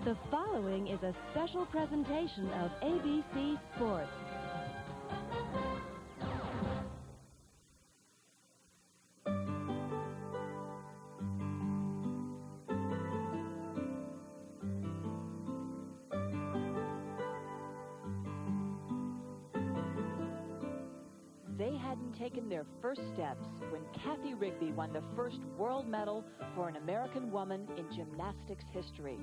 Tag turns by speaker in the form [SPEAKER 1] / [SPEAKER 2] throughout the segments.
[SPEAKER 1] The following is a special presentation of ABC Sports.
[SPEAKER 2] They hadn't taken their first steps when Kathy Rigby won the first world medal for an American woman in gymnastics history.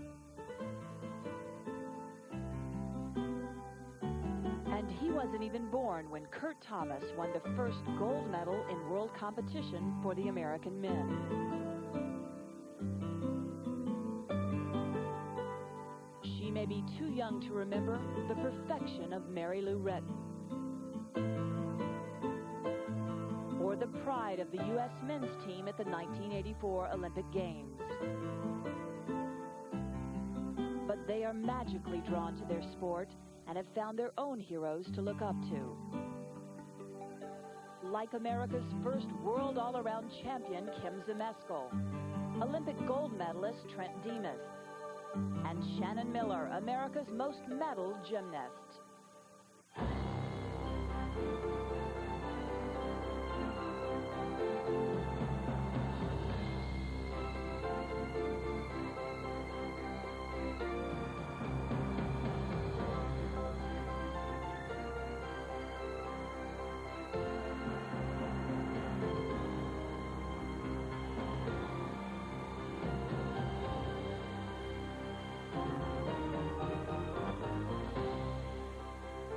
[SPEAKER 2] And he wasn't even born when Kurt Thomas won the first gold medal in world competition for the American men. She may be too young to remember the perfection of Mary Lou Retton, or the pride of the U.S. men's team at the 1984 Olympic Games. But they are magically drawn to their sport and have found their own heroes to look up to. Like America's first world all-around champion, Kim Zmeskal, Olympic gold medalist Trent Demas, and Shannon Miller, America's most medaled gymnast.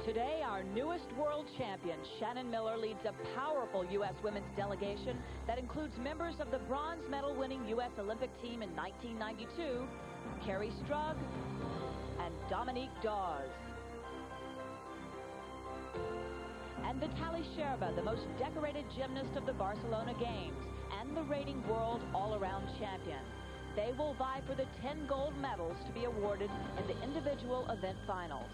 [SPEAKER 2] Today, our newest world champion, Shannon Miller, leads a powerful U.S. women's delegation that includes members of the bronze medal-winning U.S. Olympic team in 1992, Carrie Strug and Dominique Dawes. And Vitaly Sherba, the most decorated gymnast of the Barcelona Games and the reigning world all-around champion. They will vie for the 10 gold medals to be awarded in the individual event finals.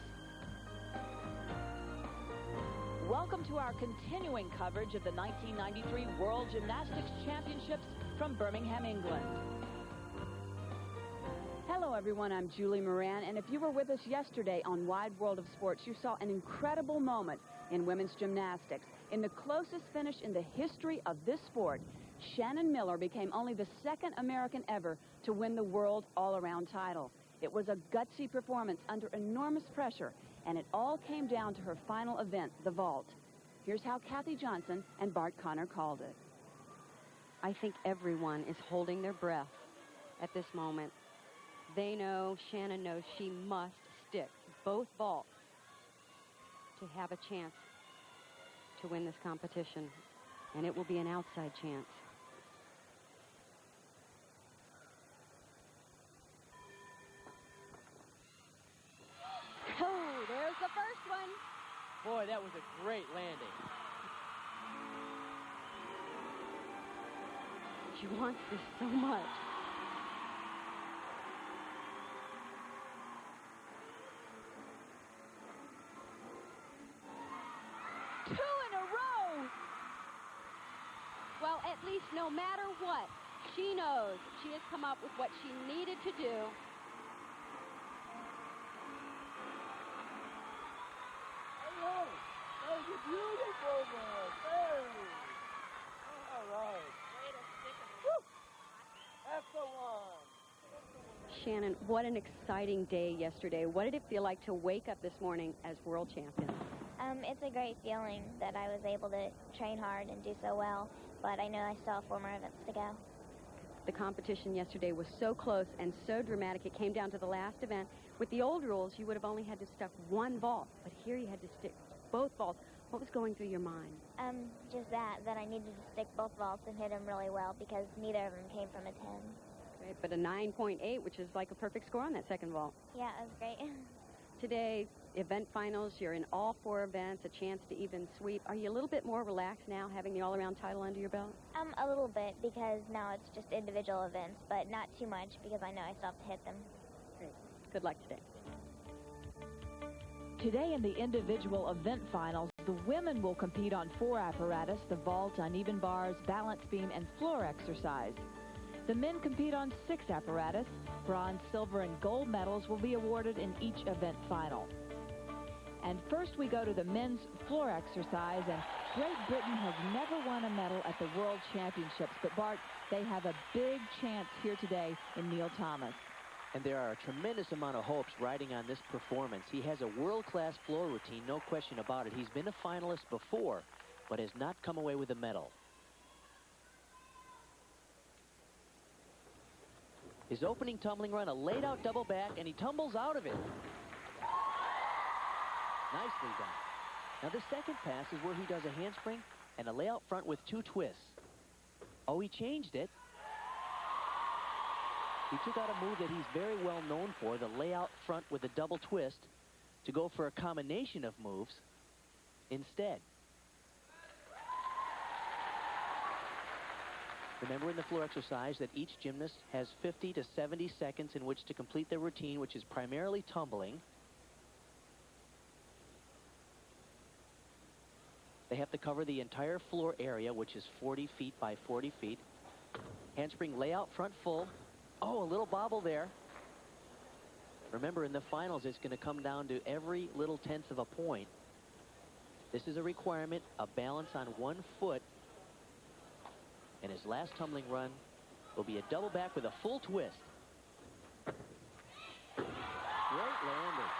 [SPEAKER 2] Welcome to our continuing coverage of the 1993 World Gymnastics Championships from Birmingham, England.
[SPEAKER 3] Hello everyone, I'm Julie Moran, and if you were with us yesterday on Wide World of Sports, you saw an incredible moment in women's gymnastics. In the closest finish in the history of this sport, Shannon Miller became only the second American ever to win the world all-around title. It was a gutsy performance under enormous pressure, and it all came down to her final event, the vault. Here's how Kathy Johnson and Bart Connor called it.
[SPEAKER 4] I think everyone is holding their breath at this moment. They know, Shannon knows, she must stick both vaults to have a chance to win this competition, and it will be an outside chance.
[SPEAKER 3] Oh, there's the first one.
[SPEAKER 5] Boy, that was a great landing.
[SPEAKER 4] She wants this so much.
[SPEAKER 3] Two in a row.
[SPEAKER 4] Well, at least no matter what, she knows she has come up with what she needed to do.
[SPEAKER 5] That was a beautiful one. Hey. All right. Woo. That's the one.
[SPEAKER 4] Shannon, what an exciting day yesterday. What did it feel like to wake up this morning as world champion?
[SPEAKER 6] It's a great feeling that I was able to train hard and do so well, but I know I still have 4 more events to go.
[SPEAKER 4] The competition yesterday was so close and so dramatic. It came down to the last event. With the old rules, you would have only had to stick one vault, but here you had to stick both vaults. What was going through your mind?
[SPEAKER 6] Just that I needed to stick both vaults and hit them really well because neither of them came from a 10.
[SPEAKER 4] Great, but a 9.8, which is like a perfect score on that second vault.
[SPEAKER 6] Yeah, it was great.
[SPEAKER 4] Today, event finals, you're in all 4 events, a chance to even sweep. Are you a little bit more relaxed now, having the all-around title under your belt?
[SPEAKER 6] A little bit, because now it's just individual events, but not too much because I know I still have to hit them.
[SPEAKER 4] Great. Good luck today.
[SPEAKER 2] Today in the individual event finals, the women will compete on 4 apparatus, the vault, uneven bars, balance beam, and floor exercise. The men compete on 6 apparatus. Bronze, silver, and gold medals will be awarded in each event final. And first we go to the men's floor exercise, and Great Britain has never won a medal at the World Championships, but Bart, they have a big chance here today in Neil Thomas.
[SPEAKER 7] And there are a tremendous amount of hopes riding on this performance. He has a world-class floor routine, no question about it. He's been a finalist before, but has not come away with a medal. His opening tumbling run, a laid-out double back, and he tumbles out of it. Nicely done. Now the second pass is where he does a handspring and a layout front with 2 twists. Oh, he changed it. He took out a move that he's very well known for, the layout front with a double twist, to go for a combination of moves instead. Remember in the floor exercise that each gymnast has 50 to 70 seconds in which to complete their routine, which is primarily tumbling. They have to cover the entire floor area, which is 40 feet by 40 feet. Handspring layout front full. Oh, a little bobble there. Remember, in the finals, it's going to come down to every little tenth of a point. This is a requirement, a balance on 1 foot. And his last tumbling run will be a double back with a full twist. Great landing.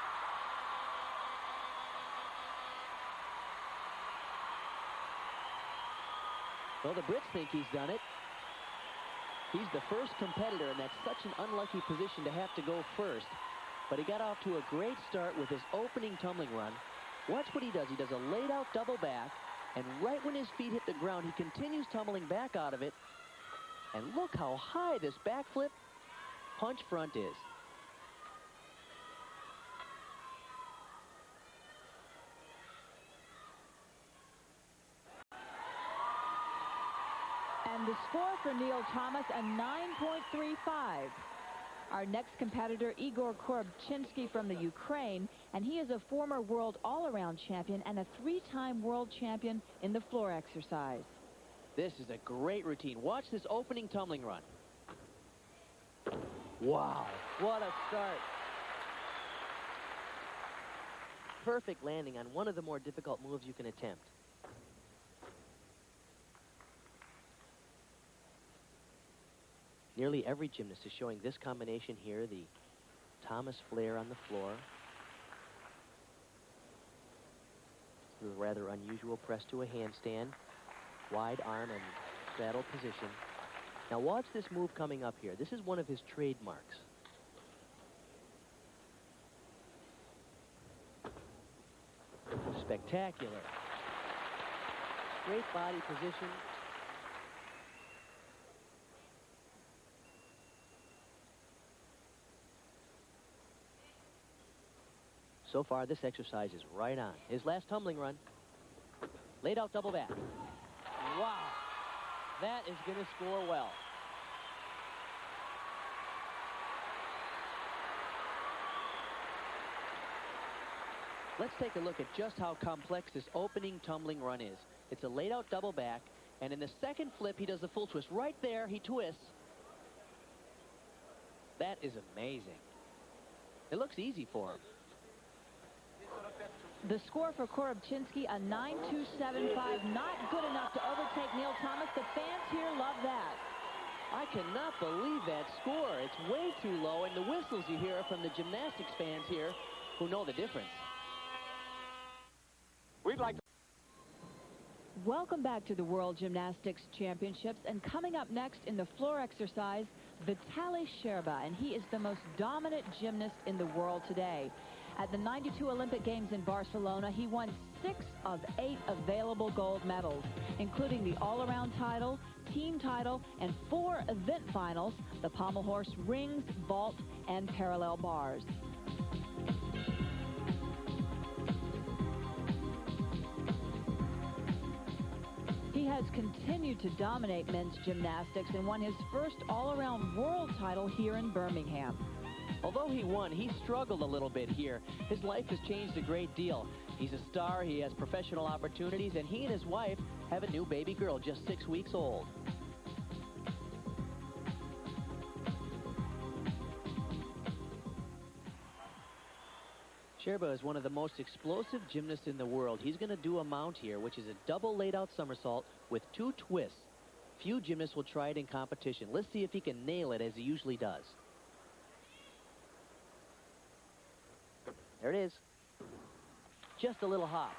[SPEAKER 7] Well, the Brits think he's done it. He's the first competitor, and that's such an unlucky position to have to go first. But he got off to a great start with his opening tumbling run. Watch what he does. He does a laid-out double back, and right when his feet hit the ground, he continues tumbling back out of it. And look how high this backflip punch front is.
[SPEAKER 2] And the score for Neil Thomas, a 9.35. Our next competitor, Igor Korobchinski from the Ukraine, and he is a former world all-around champion and a 3-time world champion in the floor exercise.
[SPEAKER 7] This is a great routine. Watch this opening tumbling run. Wow, what a start. Perfect landing on one of the more difficult moves you can attempt. Nearly every gymnast is showing this combination here, the Thomas flare on the floor. With a rather unusual press to a handstand, wide arm and straddle position. Now watch this move coming up here. This is one of his trademarks. Spectacular. Great body position. So far, this exercise is right on. His last tumbling run, laid out double back. Wow, that is going to score well. Let's take a look at just how complex this opening tumbling run is. It's a laid out double back, and in the second flip, he does the full twist. Right there, he twists. That is amazing. It looks easy for him.
[SPEAKER 2] The score for Korobchinski, a 9.275. Not good enough to overtake Neil Thomas. The fans here love that.
[SPEAKER 7] I cannot believe that score. It's way too low, and the whistles you hear are from the gymnastics fans here who know the difference.
[SPEAKER 5] We'd like to...
[SPEAKER 2] Welcome back to the World Gymnastics Championships, and coming up next in the floor exercise, Vitaly Sherba, and he is the most dominant gymnast in the world today. At the 92 Olympic Games in Barcelona, he won 6 of 8 available gold medals, including the all-around title, team title, and 4 event finals, the pommel horse, rings, vault, and parallel bars. He has continued to dominate men's gymnastics and won his first all-around world title here in Birmingham.
[SPEAKER 7] Although he won, he struggled a little bit here. His life has changed a great deal. He's a star, he has professional opportunities, and he and his wife have a new baby girl, just 6 weeks old. Sherba is one of the most explosive gymnasts in the world. He's going to do a mount here, which is a double laid-out somersault with 2 twists. Few gymnasts will try it in competition. Let's see if he can nail it as he usually does. There it is. Just a little hop.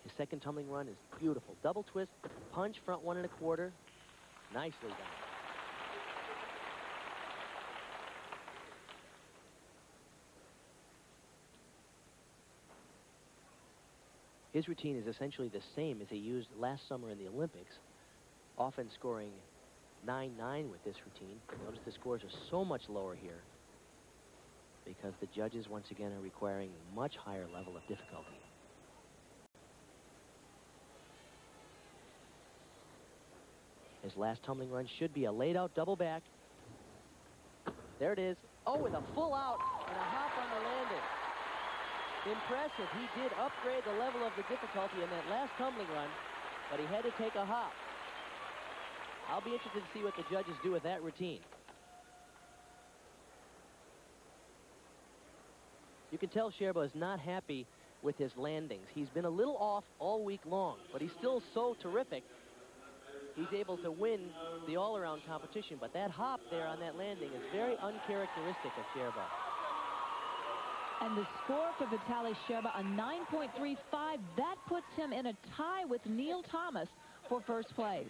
[SPEAKER 7] His second tumbling run is beautiful. Double twist, punch, front 1 1/4. Nicely done. His routine is essentially the same as he used last summer in the Olympics, often scoring 9-9 with this routine. Notice the scores are so much lower here because the judges once again are requiring a much higher level of difficulty. His last tumbling run should be a laid-out double back. There it is. Oh, with a full out and a hop on the landing. Impressive. He did upgrade the level of the difficulty in that last tumbling run, but he had to take a hop. I'll be interested to see what the judges do with that routine. You can tell Sherba is not happy with his landings. He's been a little off all week long, but he's still so terrific. He's able to win the all-around competition, but that hop there on that landing is very uncharacteristic of Sherba.
[SPEAKER 2] And the score for Vitaly Sherba, a 9.35. That puts him in a tie with Neil Thomas for first place.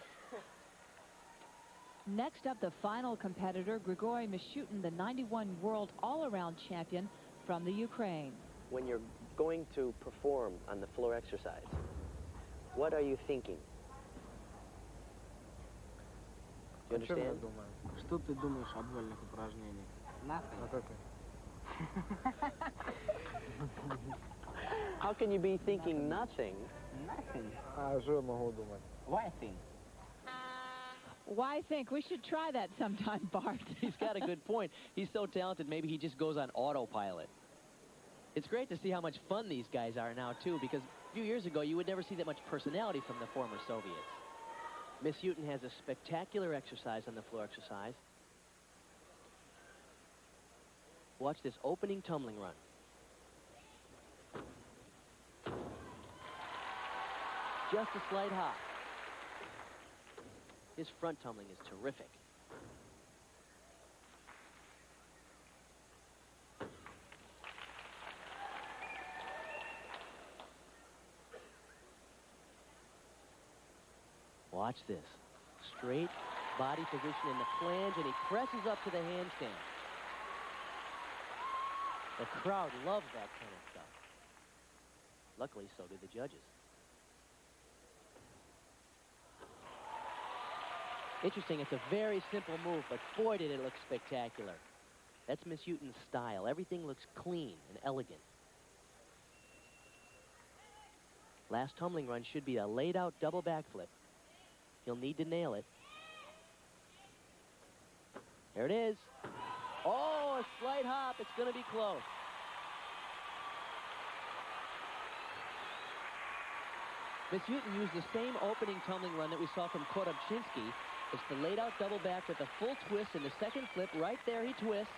[SPEAKER 2] Next up, the final competitor, Grigory Mishutin, the 91 world all-around champion from the Ukraine.
[SPEAKER 7] When you're going to perform on the floor exercise, what are you thinking? Do you understand?
[SPEAKER 5] Что ты думаешь об вольных упражнениях? Nothing. Вот это.
[SPEAKER 7] How can you be thinking nothing?
[SPEAKER 5] Nothing. А что я могу думать? Why think?
[SPEAKER 2] Why think? We should try that sometime, Bart.
[SPEAKER 7] He's got a good point. He's so talented, maybe he just goes on autopilot. It's great to see how much fun these guys are now, too, because a few years ago, you would never see that much personality from the former Soviets. Miss Houghton has a spectacular exercise on the floor exercise. Watch this opening tumbling run. Just a slight hop. His front tumbling is terrific. Watch this. Straight body position in the flange, and he presses up to the handstand. The crowd loves that kind of stuff. Luckily, so do the judges. Interesting, it's a very simple move, but boy, did it look spectacular. That's Miss Houghton's style. Everything looks clean and elegant. Last tumbling run should be a laid-out double backflip. He'll need to nail it. There it is. Oh, a slight hop. It's going to be close. Miss Houghton used the same opening tumbling run that we saw from Korobczynski. It's the laid-out double back with a full twist in the second flip. Right there he twists,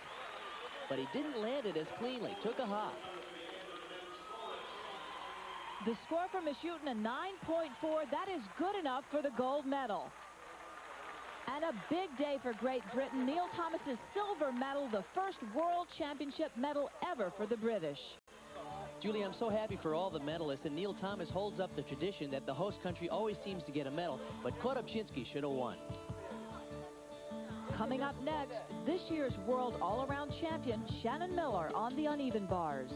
[SPEAKER 7] but he didn't land it as cleanly. Took a hop.
[SPEAKER 2] The score for Miss Houghton, a 9.4. That is good enough for the gold medal. And a big day for Great Britain. Neil Thomas's silver medal, the first World Championship medal ever for the British.
[SPEAKER 7] Julie, I'm so happy for all the medalists, and Neil Thomas holds up the tradition that the host country always seems to get a medal, but Korobczynski should have won.
[SPEAKER 2] Coming up next, this year's world all-around champion, Shannon Miller, on the uneven bars.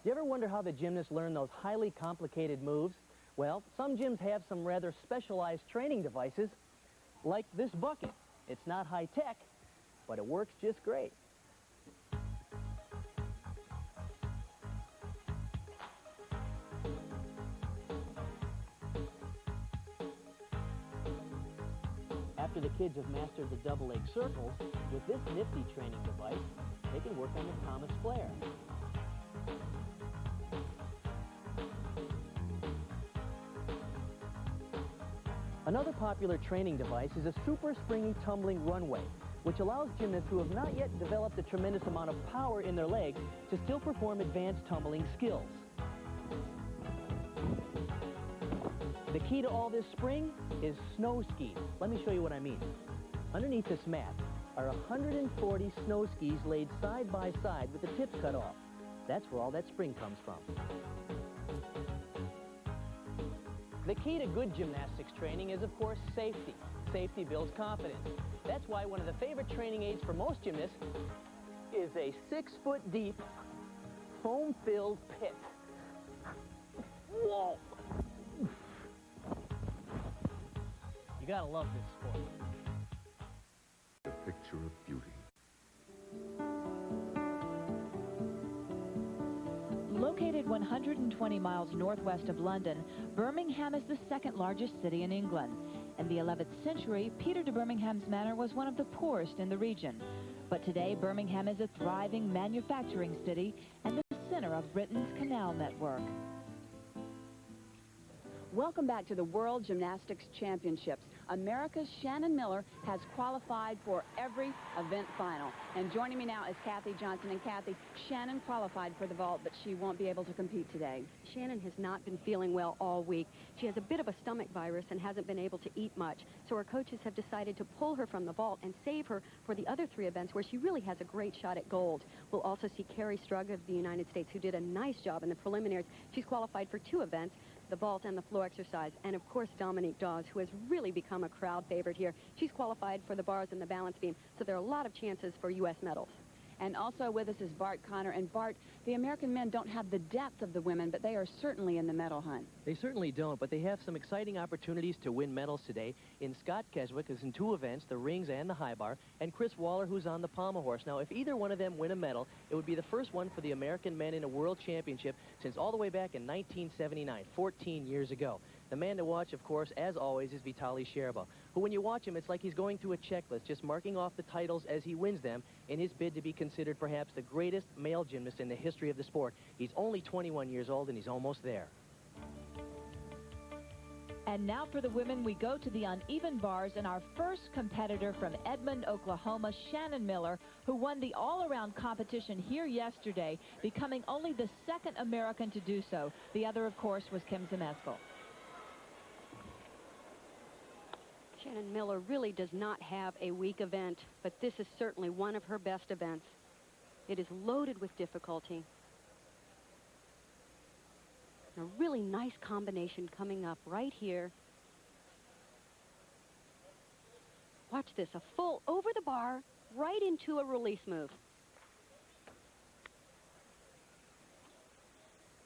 [SPEAKER 7] Do you ever wonder how the gymnasts learn those highly complicated moves? Well, some gyms have some rather specialized training devices, like this bucket. It's not high-tech, but it works just great. After the kids have mastered the double leg circles, with this nifty training device, they can work on the Thomas flare. Another popular training device is a super springy tumbling runway, which allows gymnasts who have not yet developed a tremendous amount of power in their legs to still perform advanced tumbling skills. The key to all this spring is snow skis. Let me show you what I mean. Underneath this mat are 140 snow skis laid side by side with the tips cut off. That's where all that spring comes from. The key to good gymnastics training is, of course, safety. Safety builds confidence. That's why one of the favorite training aids for most gymnasts is a 6-foot-deep, foam-filled pit. Whoa! You gotta love this sport.
[SPEAKER 8] A picture of beauty.
[SPEAKER 2] Located 120 miles northwest of London, Birmingham is the second largest city in England. In the 11th century, Peter de Birmingham's manor was one of the poorest in the region. But today, Birmingham is a thriving manufacturing city and the center of Britain's canal network.
[SPEAKER 3] Welcome back to the World Gymnastics Championships. America's Shannon Miller has qualified for every event final. And joining me now is Kathy Johnson. And Kathy, Shannon qualified for the vault, but she won't be able to compete today.
[SPEAKER 4] Shannon has not been feeling well all week. She has a bit of a stomach virus and hasn't been able to eat much. So her coaches have decided to pull her from the vault and save her for the other 3 events where she really has a great shot at gold. We'll also see Carrie Strug of the United States, who did a nice job in the preliminaries. She's qualified for 2 events, the vault and the floor exercise. And of course, Dominique Dawes, who has really become a crowd favorite here. She's qualified for the bars and the balance beam, so there are a lot of chances for U.S. medals.
[SPEAKER 3] And also with us is Bart Connor. And Bart, the American men don't have the depth of the women, but they are certainly in the medal hunt.
[SPEAKER 7] They certainly don't, but they have some exciting opportunities to win medals today. In Scott Keswick is in 2 events, the rings and the high bar, and Chris Waller, who's on the pommel horse. Now, if either one of them win a medal, it would be the first one for the American men in a world championship since all the way back in 1979, 14 years ago. The man to watch, of course, as always, is Vitaly Sherba, who, when you watch him, it's like he's going through a checklist, just marking off the titles as he wins them in his bid to be considered perhaps the greatest male gymnast in the history of the sport. He's only 21 years old, and he's almost there.
[SPEAKER 2] And now for the women, we go to the uneven bars, and our first competitor from Edmond, Oklahoma, Shannon Miller, who won the all-around competition here yesterday, becoming only the 2nd American to do so. The other, of course, was Kim Zmeskal.
[SPEAKER 4] Shannon Miller really does not have a weak event, but this is certainly one of her best events. It is loaded with difficulty. A really nice combination coming up right here. Watch this, a full over the bar, right into a release move.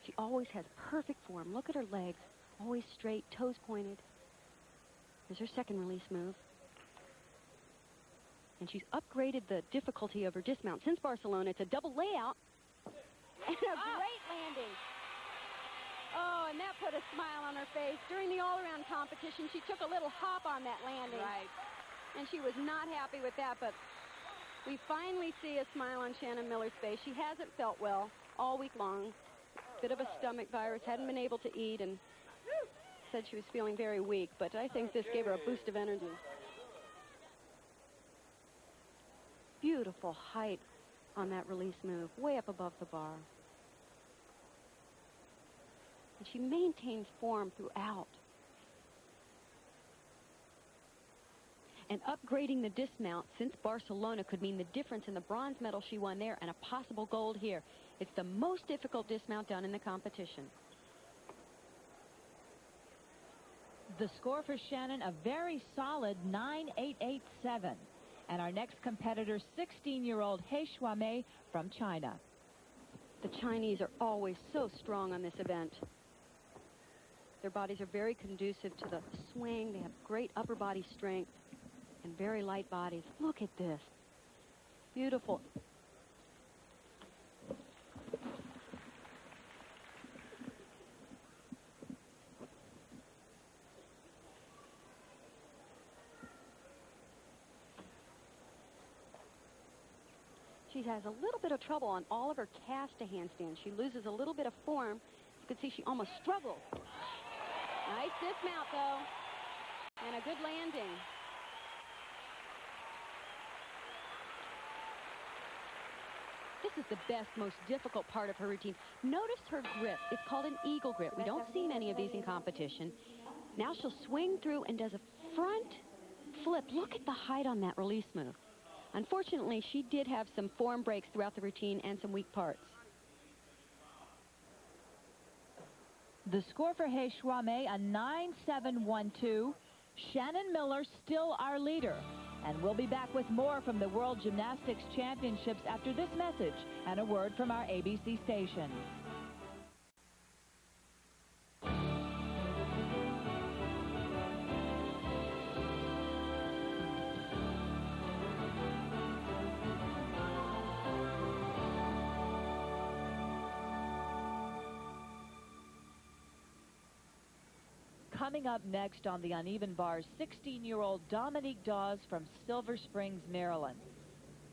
[SPEAKER 4] She always has perfect form. Look at her legs, always straight, toes pointed. Here's her second release move. And she's upgraded the difficulty of her dismount. Since Barcelona, it's a double layout and a great landing. Oh, and that put a smile on her face. During the all-around competition, she took a little hop on that landing.
[SPEAKER 3] Right.
[SPEAKER 4] And she was not happy with that, but we finally see a smile on Shannon Miller's face. She hasn't felt well all week long. Bit of a stomach virus, hadn't been able to eat, and said she was feeling very weak, but I think this gave her a boost of energy. Beautiful height on that release move, way up above the bar. And she maintains form throughout. And upgrading the dismount since Barcelona could mean the difference in the bronze medal she won there and a possible gold here. It's the most difficult dismount done in the competition.
[SPEAKER 2] The score for Shannon, a very solid 9.887. And our next competitor, 16-year-old He Shuamei from China.
[SPEAKER 4] The Chinese are always so strong on this event. Their bodies are very conducive to the swing. They have great upper body strength and very light bodies. Look at this. Beautiful. she has a little bit of trouble on all of her cast to handstands. She loses a little bit of form. You can see she almost struggles. Nice dismount, though, and a good landing. This is the best, most difficult part of her routine. Notice her grip. It's called an eagle grip. We don't see many of these in competition. Now she'll swing through and does a front flip. Look at the height on that release move. Unfortunately, she did have some form breaks throughout the routine and some weak parts.
[SPEAKER 2] The score for Hei Shuamei, a 9-7-1-2. Shannon Miller still our leader. And we'll be back with more from the World Gymnastics Championships after this message and a word from our ABC station. Coming up next on the Uneven Bars, 16-year-old Dominique Dawes from Silver Springs, Maryland.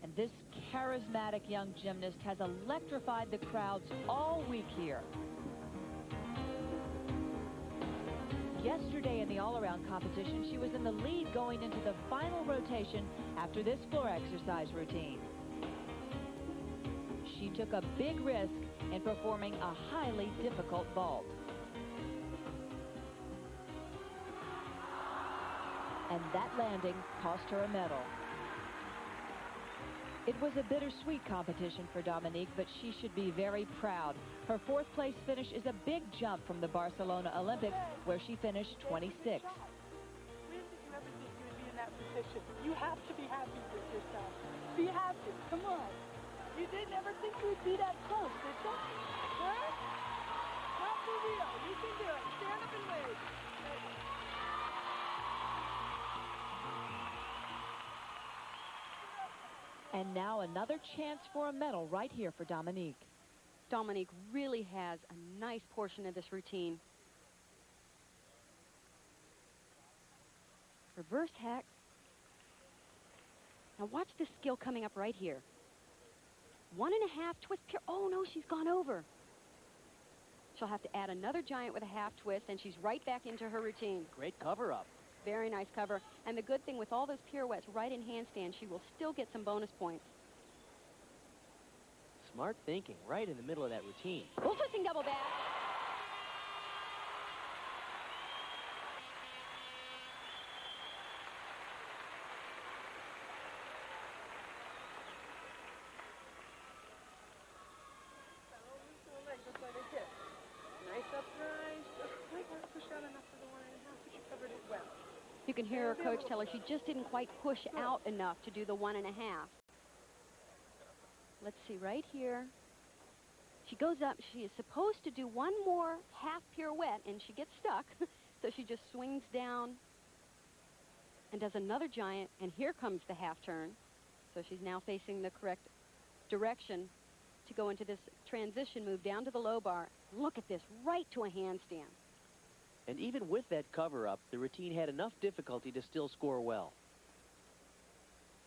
[SPEAKER 2] And this charismatic young gymnast has electrified the crowds all week here. Yesterday in the all-around competition, she was in the lead going into the final rotation after this floor exercise routine. She took a big risk in performing a highly difficult vault. And that landing cost her a medal. It was a bittersweet competition for Dominique, but she should be very proud. Her fourth place finish is a big jump from the Barcelona Olympics, where she finished 26th.
[SPEAKER 9] When did you ever think you would be in that position? You have to be happy with yourself. Be happy. Come on. You didn't ever think you would be that close, did you? Huh? Not for real. You can do it. Stand up and wave.
[SPEAKER 2] And now another chance for a medal right here for Dominique.
[SPEAKER 4] Dominique really has a nice portion of this routine. Reverse hack. Now watch this skill coming up right here. 1.5 twist pier. Oh no, she's gone over. She'll have to add another giant with a half twist, and she's right back into her routine.
[SPEAKER 7] Great cover up.
[SPEAKER 4] Very nice cover. And the good thing with all those pirouettes right in handstand, she will still get some bonus points.
[SPEAKER 7] Smart thinking right in the middle of that routine.
[SPEAKER 4] Full twisting double back.
[SPEAKER 9] Nice uprise. Just might not push out enough for the 1.5, but you covered it well.
[SPEAKER 4] You can hear her coach tell her she just didn't quite push out enough to do the 1.5. Let's see right here. She goes up. She is supposed to do one more half pirouette, and she gets stuck. So she just swings down and does another giant, and here comes the half turn. So she's now facing the correct direction to go into this transition move down to the low bar. Look at this, right to a handstand.
[SPEAKER 7] And even with that cover-up, the routine had enough difficulty to still score well.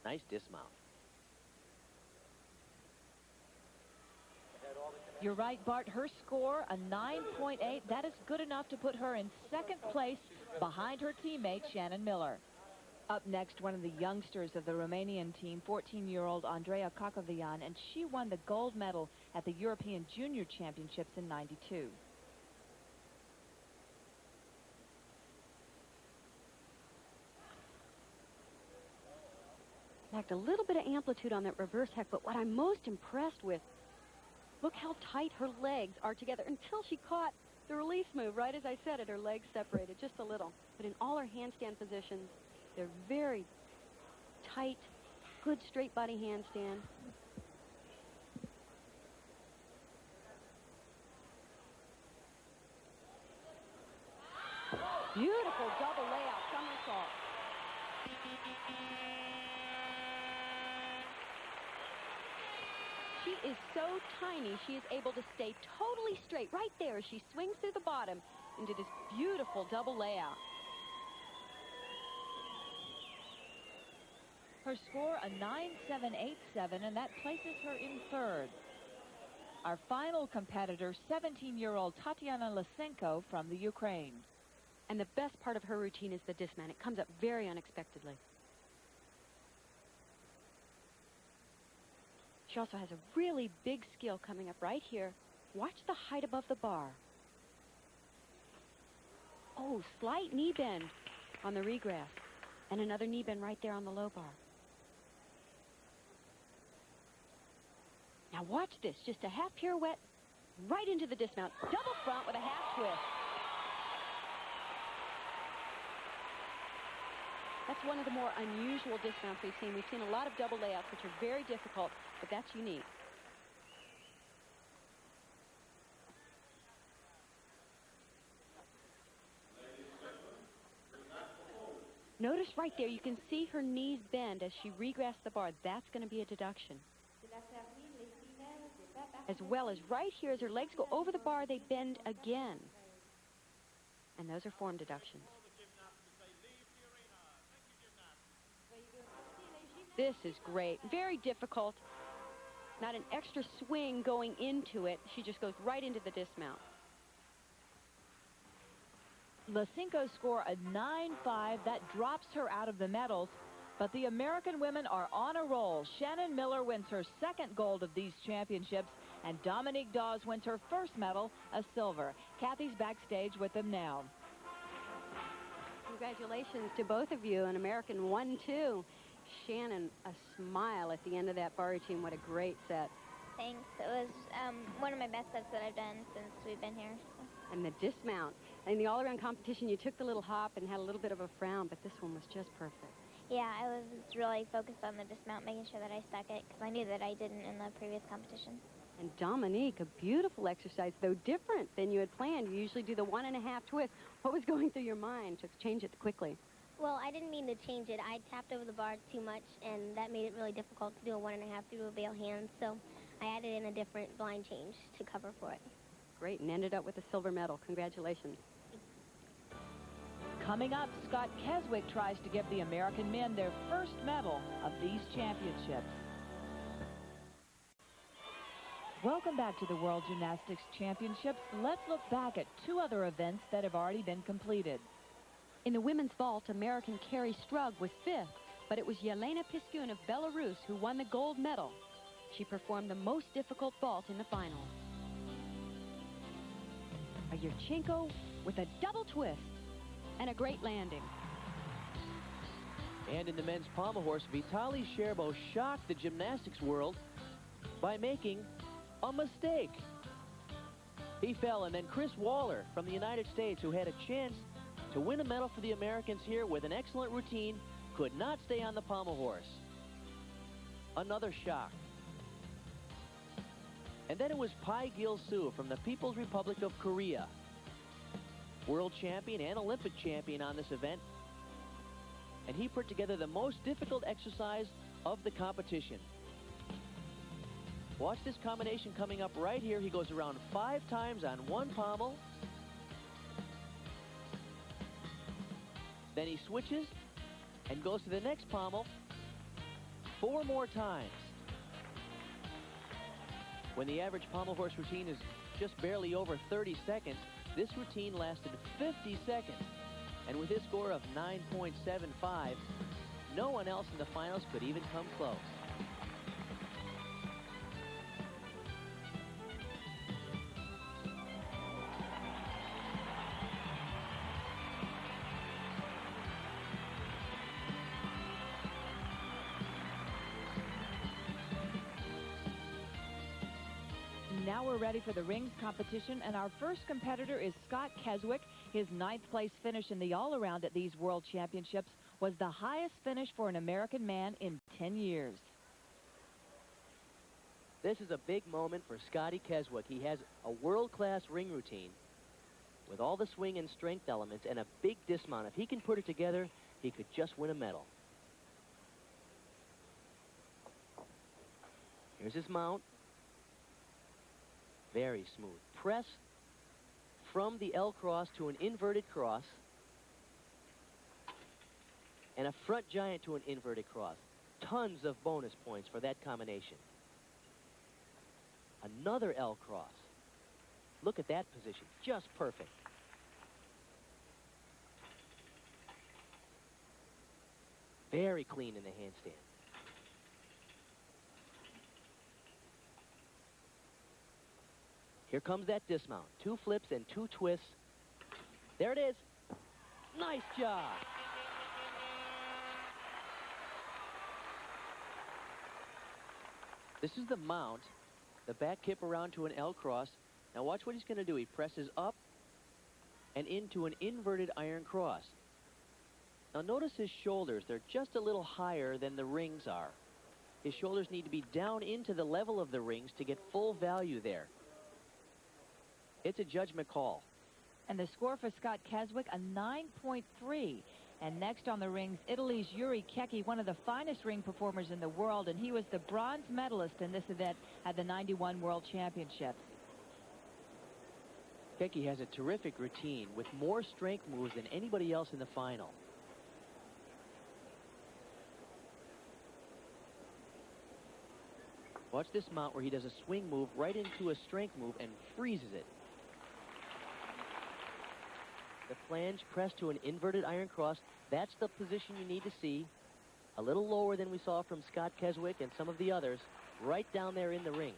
[SPEAKER 7] Nice dismount.
[SPEAKER 2] You're right, Bart. Her score, a 9.8. That is good enough to put her in second place behind her teammate, Shannon Miller. Up next, one of the youngsters of the Romanian team, 14-year-old Andreea Cacovian, and she won the gold medal at the European Junior Championships in '92.
[SPEAKER 4] In fact, a little bit of amplitude on that reverse heck, but what I'm most impressed with, look how tight her legs are together until she caught the release move. Right as I said it, her legs separated just a little. But in all her handstand positions, they're very tight, good straight body handstand. Beautiful double layout somersault. She is so tiny, she is able to stay totally straight right there as she swings through the bottom into this beautiful double layout.
[SPEAKER 2] Her score, a 9.787, and that places her in third. Our final competitor, 17-year-old Tatiana Lysenko from the Ukraine.
[SPEAKER 4] And the best part of her routine is the dismount. It comes up very unexpectedly. She also has a really big skill coming up right here. Watch the height above the bar. Oh, slight knee bend on the regress. And another knee bend right there on the low bar. Now watch this. Just a half pirouette right into the dismount. Double front with a half twist. That's one of the more unusual dismounts we've seen. We've seen a lot of double layouts, which are very difficult, but that's unique. Notice right there, you can see her knees bend as she regressed the bar. That's going to be a deduction. As well as right here, as her legs go over the bar, they bend again. And those are form deductions. This is great. Very difficult. Not an extra swing going into it. She just goes right into the dismount.
[SPEAKER 2] Lysenko's score, a 9.5. That drops her out of the medals. But the American women are on a roll. Shannon Miller wins her second gold of these championships, and Dominique Dawes wins her first medal, a silver. Kathy's backstage with them now.
[SPEAKER 4] Congratulations to both of you. An American 1-2. Shannon, a smile at the end of that bar routine. What a great set.
[SPEAKER 6] Thanks. It was one of my best sets that I've done since we've been here.
[SPEAKER 4] And the dismount. In the all-around competition, you took the little hop and had a little bit of a frown, but this one was just perfect.
[SPEAKER 6] Yeah, I was really focused on the dismount, making sure that I stuck it, because I knew that I didn't in the previous competition.
[SPEAKER 4] And Dominique, a beautiful exercise, though different than you had planned. You usually do the 1.5 twist. What was going through your mind to change it quickly?
[SPEAKER 6] Well, I didn't mean to change it. I tapped over the bar too much, and that made it really difficult to do a 1.5 through a bail hand. So I added in a different blind change to cover for it.
[SPEAKER 4] Great, and ended up with a silver medal. Congratulations.
[SPEAKER 2] Coming up, Scott Keswick tries to give the American men their first medal of these championships. Welcome back to the World Gymnastics Championships. Let's look back at two other events that have already been completed.
[SPEAKER 4] In the women's vault, American Carrie Strug was 5th, but it was Yelena Piskun of Belarus who won the gold medal. She performed the most difficult vault in the final. A Yurchenko with a double twist and a great landing.
[SPEAKER 7] And in the men's pommel horse, Vitaly Sherbo shocked the gymnastics world by making a mistake. He fell, and then Chris Waller from the United States, who had a chance to win a medal for the Americans here with an excellent routine, could not stay on the pommel horse. Another shock. And then it was Pai Gil-soo from the People's Republic of Korea, world champion and Olympic champion on this event. And he put together the most difficult exercise of the competition. Watch this combination coming up right here. He goes around 5 times on one pommel. Then he switches and goes to the next pommel 4 more times. When the average pommel horse routine is just barely over 30 seconds, this routine lasted 50 seconds. And with his score of 9.75, no one else in the finals could even come close.
[SPEAKER 2] Now we're ready for the rings competition, and our first competitor is Scott Keswick. His 9th place finish in the all-around at these World Championships was the highest finish for an American man in 10 years.
[SPEAKER 7] This is a big moment for Scotty Keswick. He has a world-class ring routine with all the swing and strength elements and a big dismount. If he can put it together, he could just win a medal. Here's his mount. Very smooth. Press from the L cross to an inverted cross, and a front giant to an inverted cross. Tons of bonus points for that combination. Another L cross. Look at that position, just perfect. Very clean in the handstand. Here comes that dismount. 2 flips and 2 twists. There it is. Nice job. This is the mount. The back kip around to an L cross. Now watch what he's going to do. He presses up and into an inverted iron cross. Now notice his shoulders. They're just a little higher than the rings are. His shoulders need to be down into the level of the rings to get full value there. It's a judgment call.
[SPEAKER 2] And the score for Scott Keswick, a 9.3. And next on the rings, Italy's Yuri Keki, one of the finest ring performers in the world, and he was the bronze medalist in this event at the 91 World Championships.
[SPEAKER 7] Keki has a terrific routine with more strength moves than anybody else in the final. Watch this mount where he does a swing move right into a strength move and freezes it. The flange pressed to an inverted iron cross. That's the position you need to see. A little lower than we saw from Scott Keswick and some of the others. Right down there in the rings.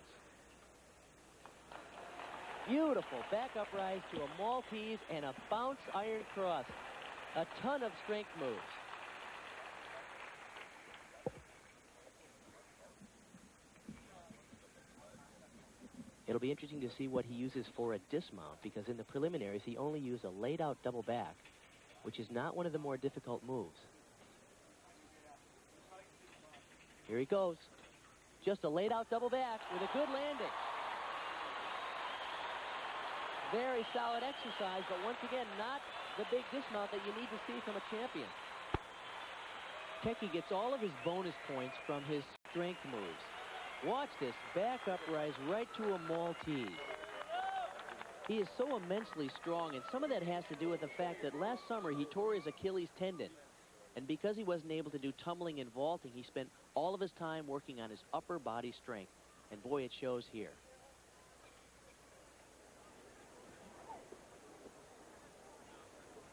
[SPEAKER 7] Beautiful back uprise to a Maltese and a bounce iron cross. A ton of strength moves. It'll be interesting to see what he uses for a dismount, because in the preliminaries he only used a laid out double back, which is not one of the more difficult moves. Here he goes. Just a laid out double back with a good landing. Very solid exercise, but once again, not the big dismount that you need to see from a champion. Keki gets all of his bonus points from his strength moves. Watch this back uprise right to a Maltese. He is so immensely strong, and some of that has to do with the fact that last summer he tore his Achilles tendon. And because he wasn't able to do tumbling and vaulting, he spent all of his time working on his upper body strength. And boy, it shows here.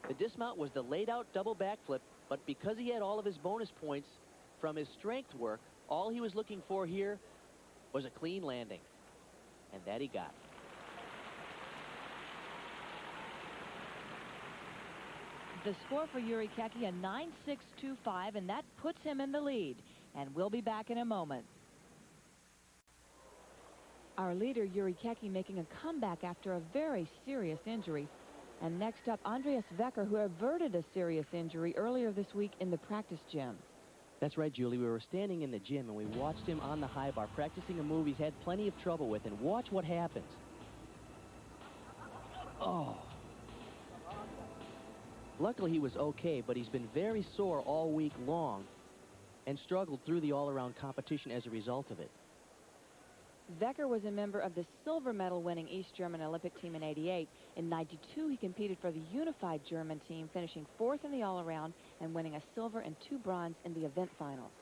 [SPEAKER 7] The dismount was the laid out double backflip, but because he had all of his bonus points from his strength work, all he was looking for here was a clean landing. And that he got.
[SPEAKER 2] The score for Yuri Keki, a 9.625, and that puts him in the lead. And we'll be back in a moment. Our leader, Yuri Keki, making a comeback after a very serious injury. And next up, Andreas Wecker, who averted a serious injury earlier this week in the practice gym.
[SPEAKER 7] That's right, Julie. We were standing in the gym, and we watched him on the high bar practicing a move he's had plenty of trouble with, and watch what happens. Oh. Luckily, he was okay, but he's been very sore all week long and struggled through the all-around competition as a result of it.
[SPEAKER 2] Wecker was a member of the silver medal-winning East German Olympic team in '88. In '92, he competed for the unified German team, finishing 4th in the all-around and winning a silver and 2 bronze in the event finals.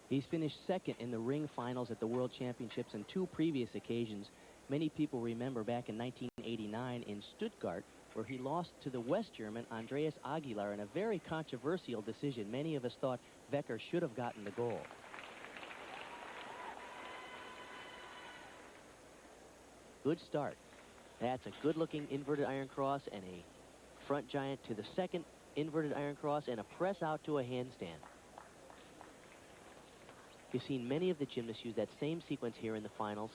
[SPEAKER 7] He's finished 2nd in the ring finals at the World Championships on 2 previous occasions. Many people remember back in 1989 in Stuttgart, where he lost to the West German Andreas Aguilar in a very controversial decision. Many of us thought Wecker should have gotten the gold. Good start. That's a good-looking inverted iron cross and a front giant to the second inverted iron cross and a press out to a handstand. You've seen many of the gymnasts use that same sequence here in the finals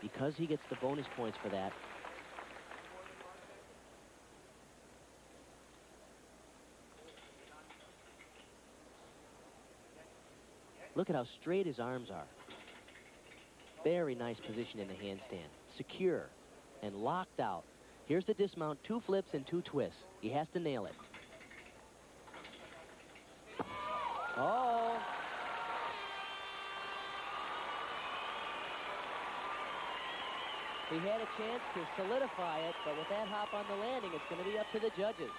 [SPEAKER 7] because he gets the bonus points for that. Look at how straight his arms are. Very nice position in the handstand. Secure and locked out. Here's the dismount, 2 flips and 2 twists. He has to nail it. Oh! He had a chance to solidify it, but with that hop on the landing, it's going to be up to the judges.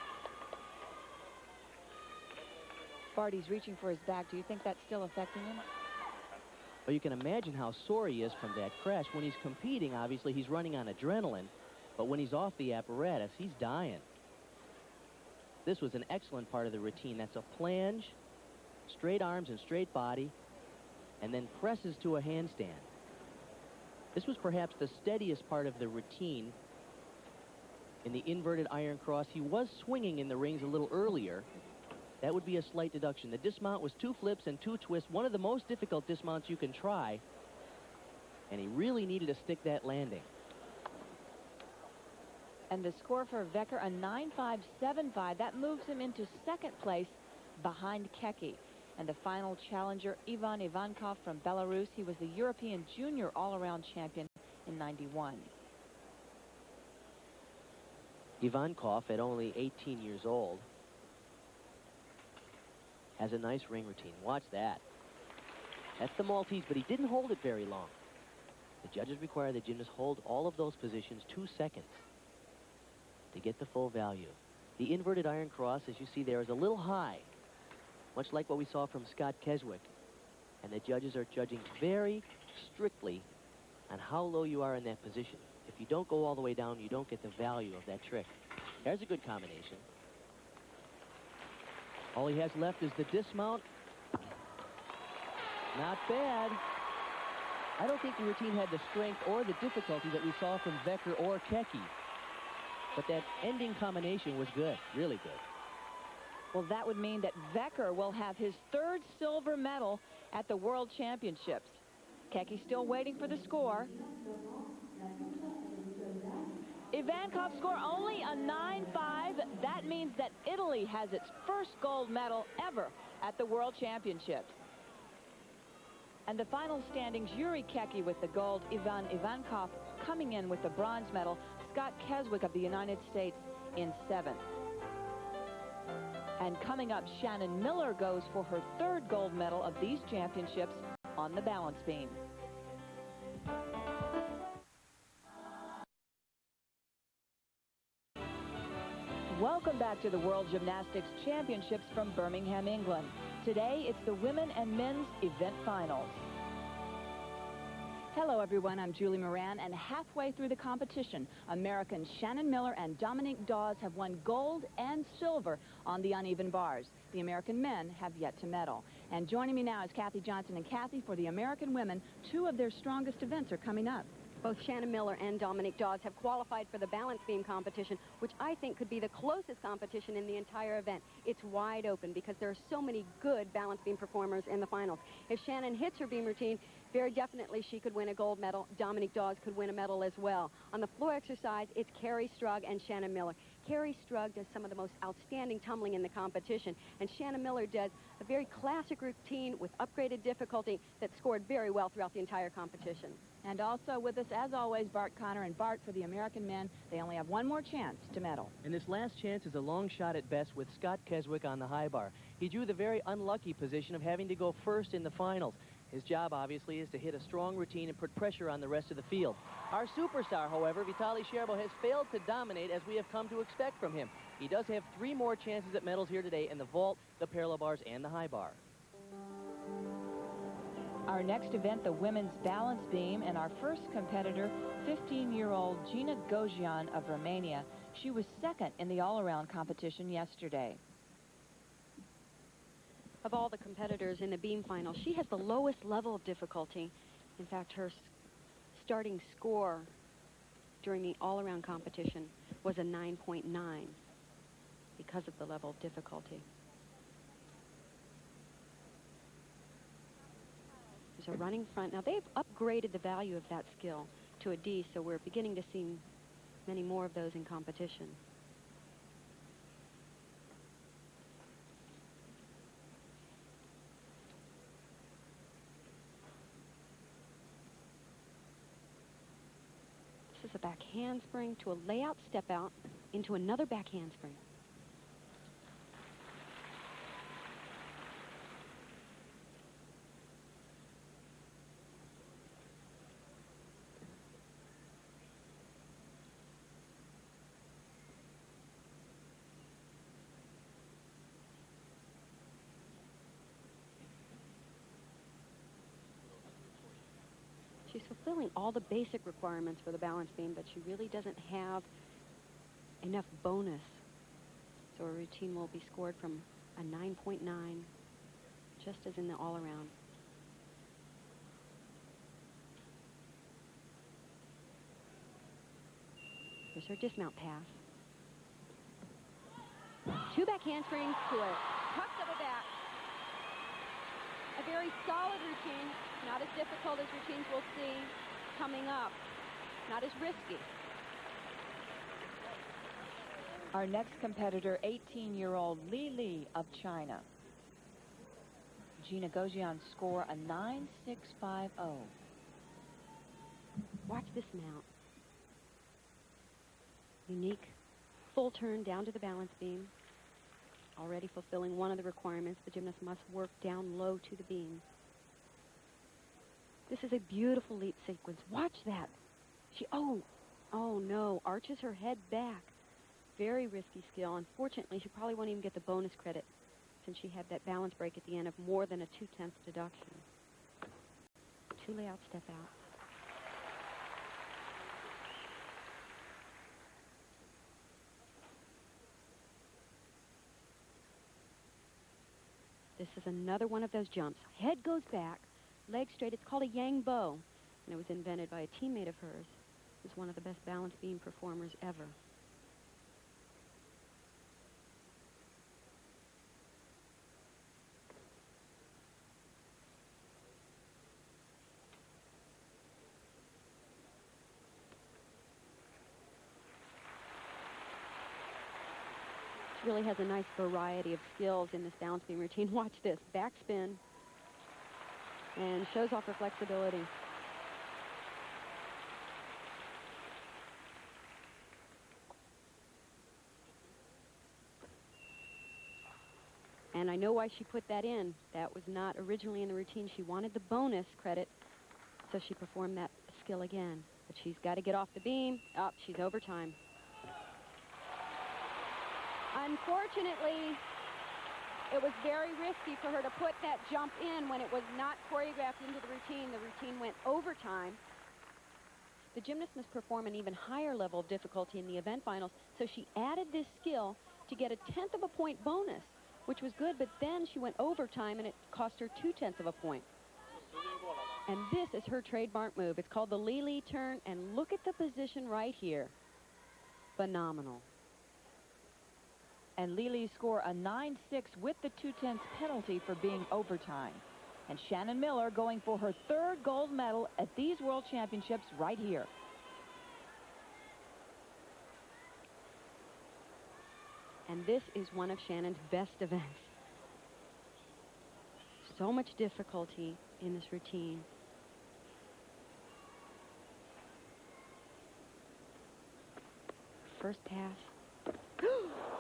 [SPEAKER 3] Bart, he's reaching for his back. Do you think that's still affecting him?
[SPEAKER 7] Well, you can imagine how sore he is from that crash. When he's competing, obviously, he's running on adrenaline. But when he's off the apparatus, he's dying. This was an excellent part of the routine. That's a flange, straight arms and straight body, and then presses to a handstand. This was perhaps the steadiest part of the routine in the inverted iron cross. He was swinging in the rings a little earlier. That would be a slight deduction. The dismount was 2 flips and 2 twists, one of the most difficult dismounts you can try. And he really needed to stick that landing.
[SPEAKER 3] And the score for Vecker, a 9.575. That moves him into second place behind Keki. And the final challenger, Ivan Ivankov from Belarus. He was the European junior all-around champion in '91.
[SPEAKER 7] Ivankov, at only 18 years old, has a nice ring routine. Watch that. That's the Maltese, but he didn't hold it very long. The judges require the gymnast hold all of those positions 2 seconds to get the full value. The inverted iron cross, as you see there, is a little high, much like what we saw from Scott Keswick. And the judges are judging very strictly on how low you are in that position. If you don't go all the way down, you don't get the value of that trick. There's a good combination. All he has left is the dismount. Not bad. I don't think the routine had the strength or the difficulty that we saw from Vecker or Keki. But that ending combination was good, really good.
[SPEAKER 3] Well, that would mean that Vecker will have his 3rd silver medal at the World Championships. Keki's still waiting for the score. Ivankov's score only a 9.5. That means that Italy has its first gold medal ever at the World Championships. And the final standings, Yuri Keki with the gold, Ivan Ivankov coming in with the bronze medal, Scott Keswick of the United States in 7th. And coming up, Shannon Miller goes for her 3rd gold medal of these championships on the balance beam. Welcome back to the World Gymnastics Championships from Birmingham, England. Today, it's the women and men's event finals. Hello, everyone. I'm Julie Moran, and halfway through the competition, Americans Shannon Miller and Dominique Dawes have won gold and silver on the uneven bars. The American men have yet to medal. And joining me now is Kathy Johnson. And Kathy, for the American women, 2 of their strongest events are coming up.
[SPEAKER 4] Both Shannon Miller and Dominique Dawes have qualified for the balance beam competition, which I think could be the closest competition in the entire event. It's wide open because there are so many good balance beam performers in the finals. If Shannon hits her beam routine, very definitely she could win a gold medal. Dominique Dawes could win a medal as well. On the floor exercise, it's Carrie Strug and Shannon Miller. Carrie Strug does some of the most outstanding tumbling in the competition, and Shannon Miller does a very classic routine with upgraded difficulty that scored very well throughout the entire competition.
[SPEAKER 3] And also with us, as always, Bart Connor. And Bart, for the American men, they only have one more chance to medal.
[SPEAKER 7] And this last chance is a long shot at best with Scott Keswick on the high bar. He drew the very unlucky position of having to go first in the finals. His job, obviously, is to hit a strong routine and put pressure on the rest of the field. Our superstar, however, Vitaly Sherbo, has failed to dominate as we have come to expect from him. He does have 3 more chances at medals here today in the vault, the parallel bars, and the high bar.
[SPEAKER 3] Our next event, the women's balance beam, and our first competitor, 15-year-old Gina Gojian of Romania. She was 2nd in the all-around competition yesterday.
[SPEAKER 4] Of all the competitors in the beam final, she has the lowest level of difficulty. In fact, her starting score during the all-around competition was a 9.9 because of the level of difficulty. There's a running front. Now, they've upgraded the value of that skill to a D, so we're beginning to see many more of those in competition. This is a back handspring to a layout step out into another back handspring. She's fulfilling all the basic requirements for the balance beam, but she really doesn't have enough bonus. So her routine will be scored from a 9.9, just as in the all-around. Here's her dismount pass. 2 back handsprings to a tuck double back. A very solid routine, not as difficult as routines we'll see coming up, not as risky.
[SPEAKER 2] Our next competitor, 18-year-old Li Li of China. Gina Gozhian score a 9.650.
[SPEAKER 4] Watch this mount. Unique full turn down to the balance beam. Already fulfilling one of the requirements. The gymnast must work down low to the beam. This is a beautiful leap sequence. Watch that. She, oh no, arches her head back. Very risky skill. Unfortunately, she probably won't even get the bonus credit since she had that balance break at the end of more than a 2/10 deduction. 2 layout step out. This is another one of those jumps. Head goes back, leg straight. It's called a yang bow, and it was invented by a teammate of hers who's one of the best balance beam performers ever. She really has a nice variety of skills in this balance beam routine. Watch this, back spin, and shows off her flexibility. And I know why she put that in. That was not originally in the routine. She wanted the bonus credit, so she performed that skill again. But she's got to get off the beam. Up, she's overtime. Unfortunately, it was very risky for her to put that jump in when it was not choreographed into the routine. The routine went overtime. The gymnast must perform an even higher level of difficulty in the event finals, so she added this skill to get a 1/10 of a point bonus, which was good, but then she went overtime and it cost her 2/10 of a point. And this is her trademark move. It's called the Li Li turn, and look at the position right here. Phenomenal.
[SPEAKER 2] And Li Li score a 9.6 with the 2/10 penalty for being overtime. And Shannon Miller going for her 3rd gold medal at these World Championships right here.
[SPEAKER 4] And this is one of Shannon's best events. So much difficulty in this routine. First pass.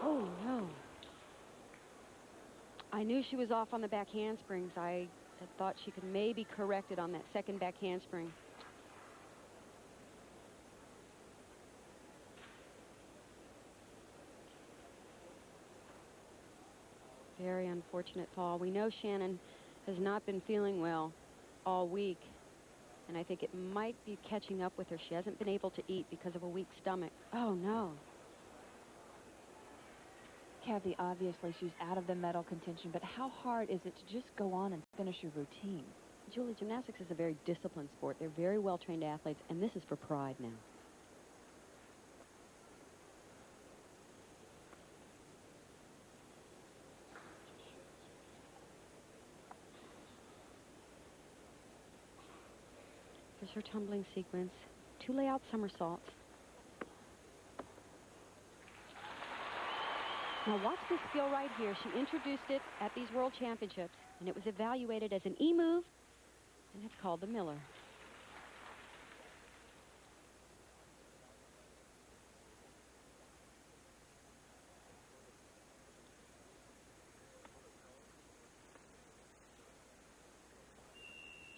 [SPEAKER 4] Oh, no. I knew she was off on the back handsprings. I had thought she could maybe correct it on that second back handspring. Very unfortunate fall. We know Shannon has not been feeling well all week, and I think it might be catching up with her. She hasn't been able to eat because of a weak stomach. Oh, no.
[SPEAKER 2] Kathy, obviously she's out of the medal contention, but how hard is it to just go on and finish your routine?
[SPEAKER 4] Julie, gymnastics is a very disciplined sport. They're very well-trained athletes, and this is for pride now. Here's her tumbling sequence. 2 layout somersaults. Now watch this skill right here. She introduced it at these World Championships, and it was evaluated as an E move, and it's called the Miller.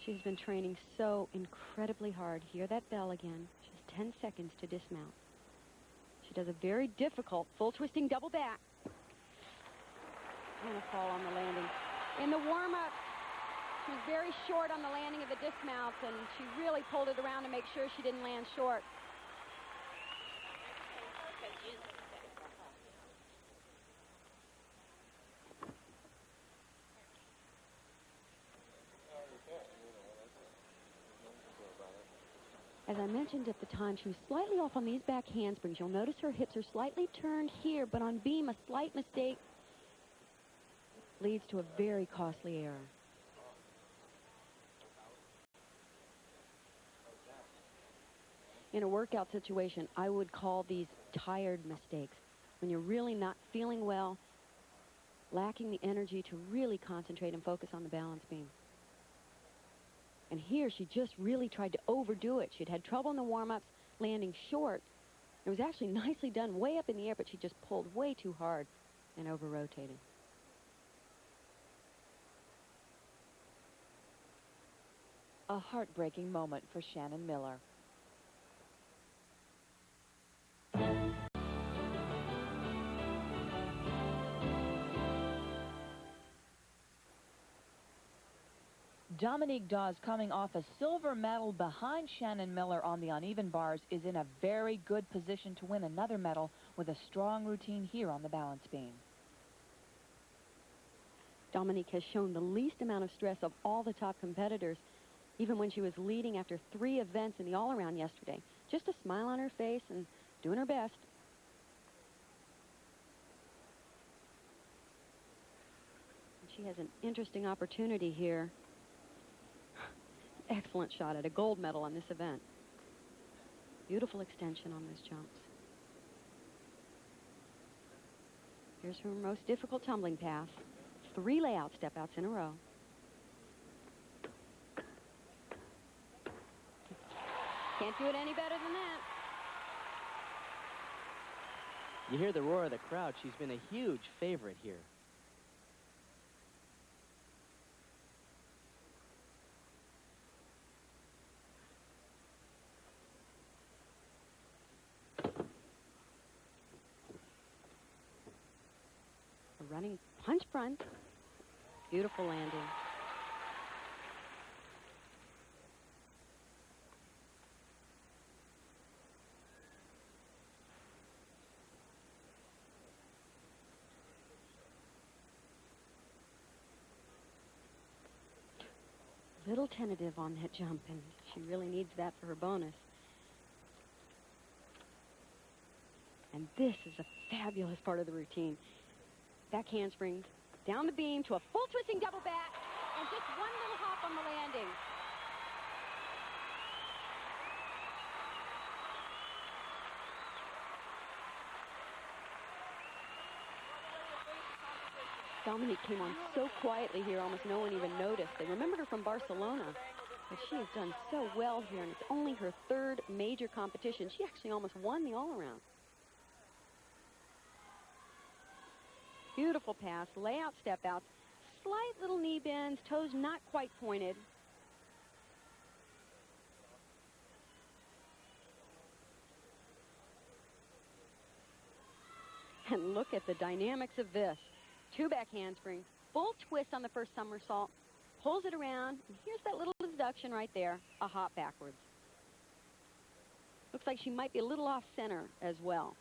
[SPEAKER 4] She's been training so incredibly hard. Hear that bell again. She has 10 seconds to dismount. She does a very difficult full twisting double back. And a fall on the landing. In the warm-up, She was very short on the landing of the dismounts, and she really pulled it around to make sure she didn't land short. As I mentioned at the time, she was slightly off on these back handsprings. You'll notice her hips are slightly turned here, but on beam, a slight mistake leads to a very costly error. In a workout situation, I would call these tired mistakes. When you're really not feeling well, lacking the energy to really concentrate and focus on the balance beam. And here she just really tried to overdo it. She'd had trouble in the warm-ups, landing short. It was actually nicely done way up in the air, but she just pulled way too hard and over-rotated.
[SPEAKER 2] A heartbreaking moment for Shannon Miller. Dominique Dawes, coming off a silver medal behind Shannon Miller on the uneven bars, is in a very good position to win another medal with a strong routine here on the balance beam.
[SPEAKER 4] Dominique has shown the least amount of stress of all the top competitors, even when she was leading after 3 events in the all-around yesterday. Just a smile on her face and doing her best. And she has an interesting opportunity here. Excellent shot at a gold medal on this event. Beautiful extension on those jumps. Here's her most difficult tumbling pass. 3 layout step-outs in a row. Can't do it any better than that.
[SPEAKER 7] You hear the roar of the crowd. She's been a huge favorite here.
[SPEAKER 4] A running punch front. Beautiful landing. Little tentative on that jump, and she really needs that for her bonus. And this is a fabulous part of the routine. Back handspring, down the beam to a full twisting double back, and just one little hop on the landing. Dominique came on so quietly here, almost no one even noticed. They remembered her from Barcelona, but she has done so well here, and it's only her 3rd major competition. She actually almost won the all-around. Beautiful pass, layout step-outs, slight little knee bends, toes not quite pointed. And look at the dynamics of this. 2 back handsprings, full twist on the first somersault, pulls it around, and here's that little deduction right there, a hop backwards. Looks like she might be a little off center as well.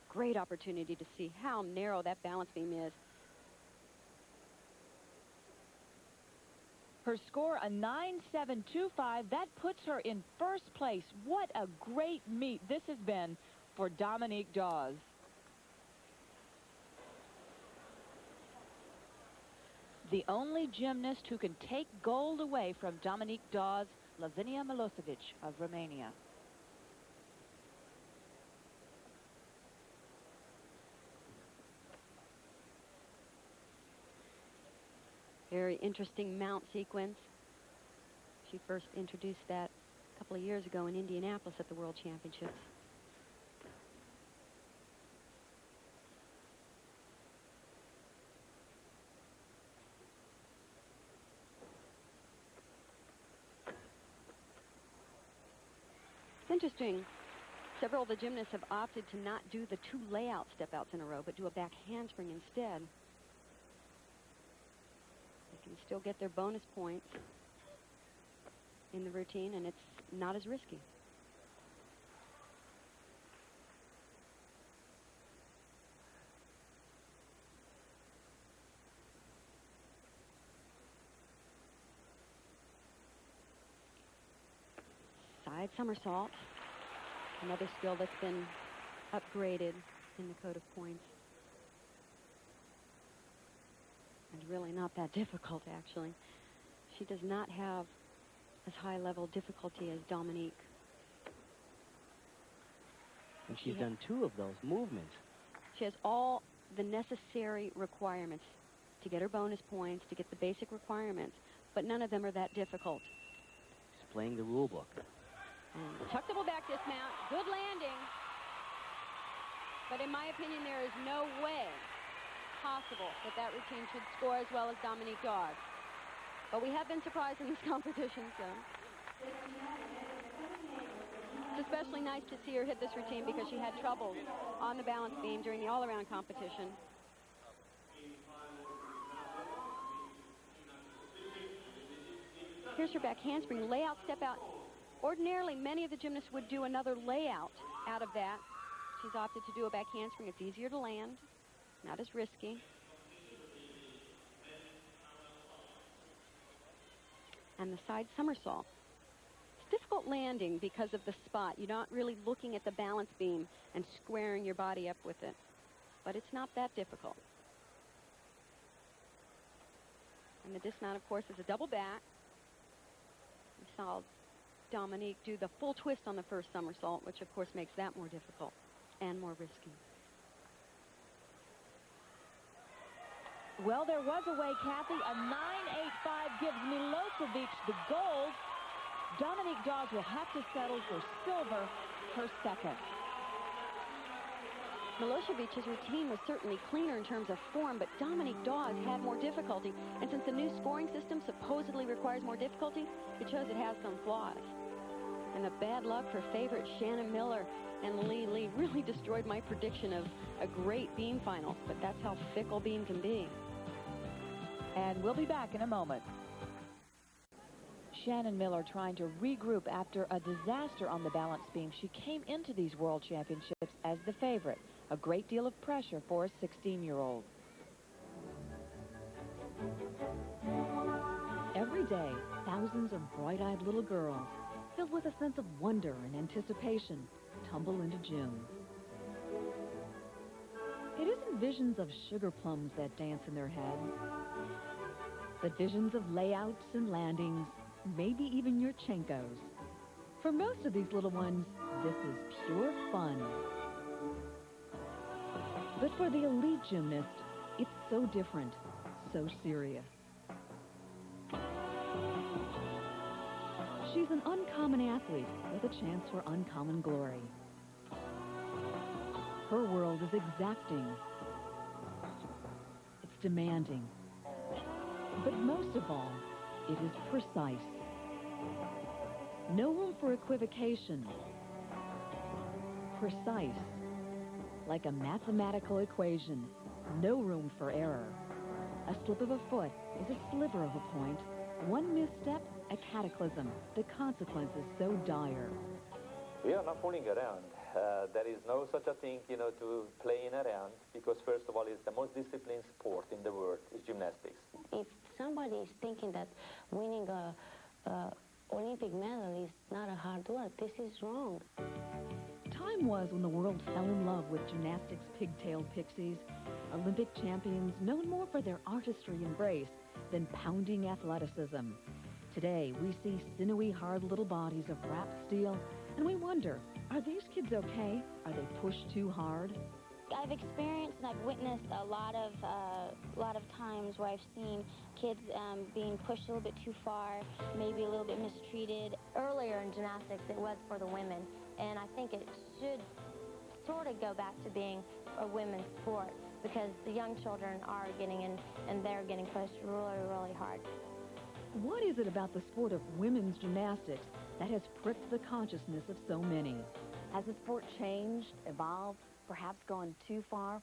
[SPEAKER 4] Great opportunity to see how narrow that balance beam is.
[SPEAKER 2] Her score, a 9.725. That puts her in first place. What a great meet this has been for Dominique Dawes. The only gymnast who can take gold away from Dominique Dawes, Lavinia Milosevic of Romania.
[SPEAKER 4] Very interesting mount sequence. She first introduced that a couple of years ago in Indianapolis at the World Championships. It's interesting. Several of the gymnasts have opted to not do the 2 layout step-outs in a row, but do a back handspring instead. still get their bonus points in the routine, and it's not as risky. Side somersault, another skill that's been upgraded in the code of points. And really not that difficult, actually. She does not have as high level difficulty as Dominique.
[SPEAKER 7] And she's done 2 of those movements.
[SPEAKER 4] She has all the necessary requirements to get her bonus points, to get the basic requirements, but none of them are that difficult.
[SPEAKER 7] She's playing the rule book.
[SPEAKER 4] And tuck double back dismount, good landing. But in my opinion, there is no way possible that that routine should score as well as Dominique Dawes. But we have been surprised in this competition, so. It's especially nice to see her hit this routine because she had trouble on the balance beam during the all-around competition. Here's her back handspring, layout, step out. Ordinarily, many of the gymnasts would do another layout out of that. She's opted to do a back handspring. It's easier to land, not as risky. And the side somersault. It's difficult landing because of the spot. You're not really looking at the balance beam and squaring your body up with it. But it's not that difficult. And the dismount, of course, is a double back. We saw Dominique do the full twist on the first somersault, which, of course, makes that more difficult and more risky.
[SPEAKER 2] Well, there was a way, Kathy. A 9.85 gives Milosevic the gold. Dominique Dawes will have to settle for silver, her second.
[SPEAKER 4] Milosevic's routine was certainly cleaner in terms of form, but Dominique Dawes had more difficulty. And since the new scoring system supposedly requires more difficulty, it shows it has some flaws. And the bad luck for favorite Shannon Miller and Lee Lee really destroyed my prediction of a great beam final, but that's how fickle beam can be.
[SPEAKER 2] And we'll be back in a moment. Shannon Miller trying to regroup after a disaster on the balance beam. She came into these World Championships as the favorite. A great deal of pressure for a 16-year-old.
[SPEAKER 10] Every day, thousands of bright-eyed little girls, filled with a sense of wonder and anticipation, tumble into gym. It isn't visions of sugar plums that dance in their head, but visions of layouts and landings, maybe even Yurchenkos. For most of these little ones, this is pure fun. But for the elite gymnast, it's so different, so serious. She's an uncommon athlete with a chance for uncommon glory. Her world is exacting. It's demanding. But most of all, it is precise. No room for equivocation. Precise. Like a mathematical equation, no room for error. A slip of a foot is a sliver of a point. One misstep, a cataclysm. The consequence is so dire.
[SPEAKER 11] We are not fooling around. There is no such a thing, to playing around, because first of all, it's the most disciplined sport in the world, is gymnastics.
[SPEAKER 12] If somebody is thinking that winning a Olympic medal is not a hard work, this is wrong.
[SPEAKER 10] Time was when the world fell in love with gymnastics' pigtailed pixies, Olympic champions known more for their artistry and grace than pounding athleticism. Today, we see sinewy, hard little bodies of wrapped steel, and we wonder, are these kids okay? Are they pushed too hard?
[SPEAKER 6] I've experienced and I've witnessed a lot of times where I've seen kids being pushed a little bit too far, maybe a little bit mistreated. Earlier in gymnastics, it was for the women, and I think it should sort of go back to being a women's sport because the young children are getting in and they're getting pushed really, really hard.
[SPEAKER 10] What is it about the sport of women's gymnastics that has pricked the consciousness of so many?
[SPEAKER 13] Has the sport changed, evolved, perhaps gone too far?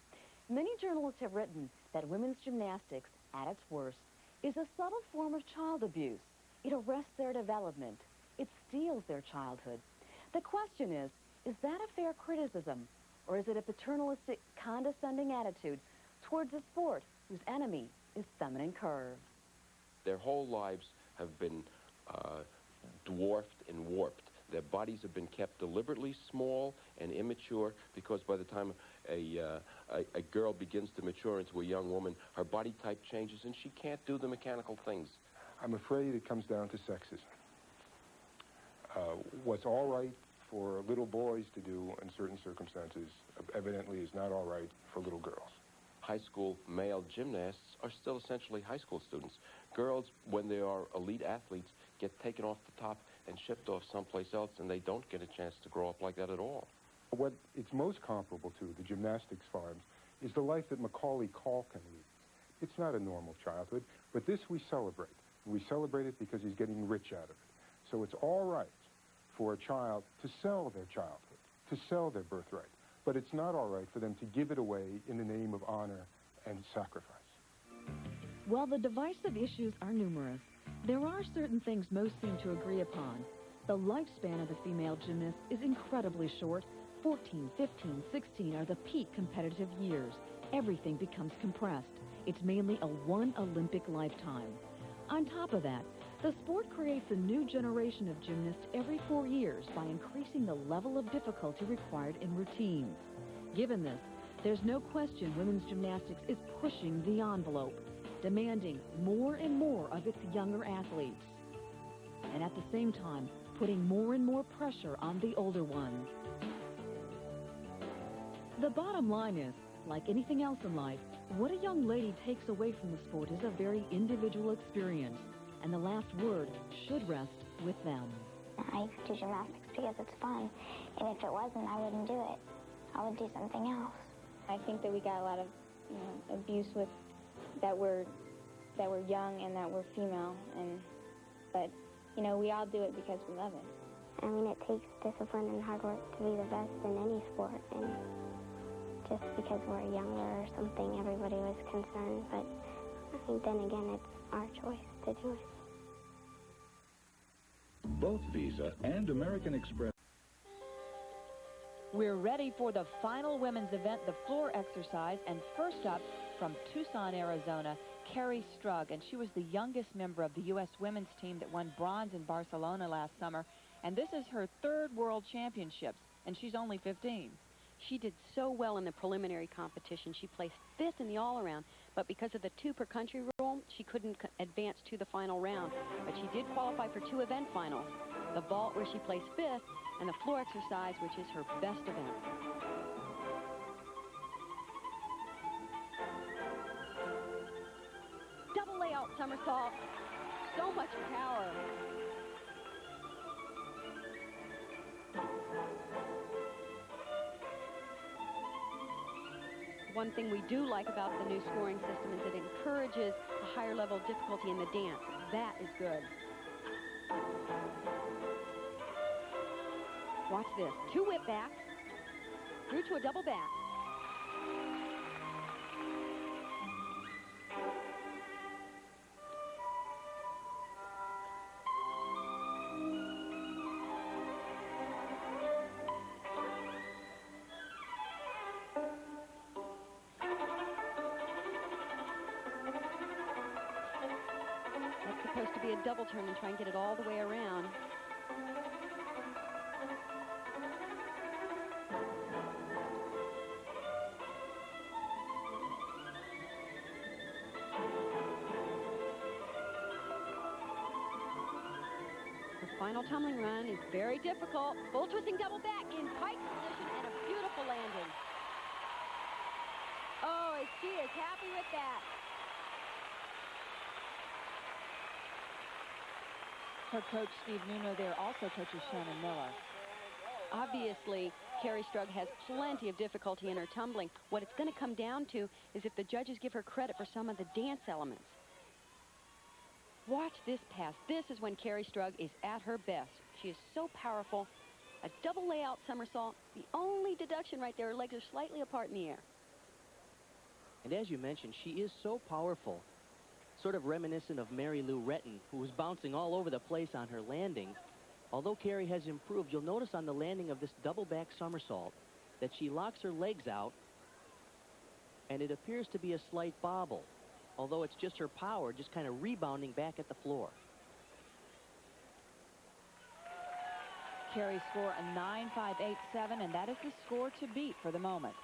[SPEAKER 13] Many journalists have written that women's gymnastics, at its worst,
[SPEAKER 10] is a subtle form of child abuse. It arrests their development. It steals their childhood. The question is that a fair criticism, or is it a paternalistic, condescending attitude towards a sport whose enemy is feminine curves?
[SPEAKER 14] Their whole lives have been dwarfed and warped. Their bodies have been kept deliberately small and immature because by the time a girl begins to mature into a young woman, her body type changes and she can't do the mechanical things.
[SPEAKER 15] I'm afraid it comes down to sexism. What's all right for little boys to do in certain circumstances evidently is not all right for little girls.
[SPEAKER 14] High school male gymnasts are still essentially high school students. Girls, when they are elite athletes, get taken off the top and shipped off someplace else, and they don't get a chance to grow up like that at all.
[SPEAKER 15] What it's most comparable to, the gymnastics farms, is the life that Macaulay Culkin leads. It's not a normal childhood, but this we celebrate. We celebrate it because he's getting rich out of it. So it's all right for a child to sell their childhood, to sell their birthright. But it's not all right for them to give it away in the name of honor and sacrifice.
[SPEAKER 10] While the divisive issues are numerous, there are certain things most seem to agree upon. The lifespan of the female gymnast is incredibly short. 14, 15, 16 are the peak competitive years. Everything becomes compressed. It's mainly a one Olympic lifetime. On top of that, the sport creates a new generation of gymnasts every 4 years by increasing the level of difficulty required in routines. Given this, there's no question women's gymnastics is pushing the envelope, demanding more and more of its younger athletes, and at the same time, putting more and more pressure on the older ones. The bottom line is, like anything else in life, what a young lady takes away from the sport is a very individual experience, and the last word should rest with them.
[SPEAKER 6] I do gymnastics because it's fun, and if it wasn't, I wouldn't do it. I would do something else.
[SPEAKER 16] I think that we got a lot of, abuse with that we're young and that we're female, but we all do it because we love it.
[SPEAKER 6] I mean, it takes discipline and hard work to be the best in any sport, and just because we're younger or something, everybody was concerned, but I think then again, it's our choice to do it.
[SPEAKER 17] Both Visa and American Express.
[SPEAKER 2] We're ready for the final women's event, the floor exercise, and first up from Tucson, Arizona, Carrie Strug, and she was the youngest member of the U.S. women's team that won bronze in Barcelona last summer, and this is her third World Championships, and she's only 15.
[SPEAKER 4] She did so well in the preliminary competition. She placed 5th in the all-around, but because of the 2 per country rule, she couldn't advance to the final round. But she did qualify for 2 event finals, the vault where she placed 5th, and the floor exercise, which is her best event. Double layout somersault, so much power. One thing we do like about the new scoring system is it encourages a higher level of difficulty in the dance. That is good. Watch this. 2 whip backs, through to a double back. Supposed to be a double turn and try and get it all the way around. The final tumbling run is very difficult. Full twisting double back in tight position and a beautiful landing. Oh, she is happy with that.
[SPEAKER 2] Her coach, Steve Nuno, there also coaches Shannon Miller.
[SPEAKER 4] Obviously, Carrie Strug has plenty of difficulty in her tumbling. What it's going to come down to is if the judges give her credit for some of the dance elements. Watch this pass. This is when Carrie Strug is at her best. She is so powerful. A double layout somersault. The only deduction right there, her legs are slightly apart in the air.
[SPEAKER 7] And as you mentioned, she is so powerful. sort of reminiscent of Mary Lou Retton, who was bouncing all over the place on her landing. Although Carrie has improved, you'll notice on the landing of this double back somersault that she locks her legs out, and it appears to be a slight bobble, although it's just her power just kind of rebounding back at the floor.
[SPEAKER 2] Carrie score a 9.587, and that is the score to beat for the moment.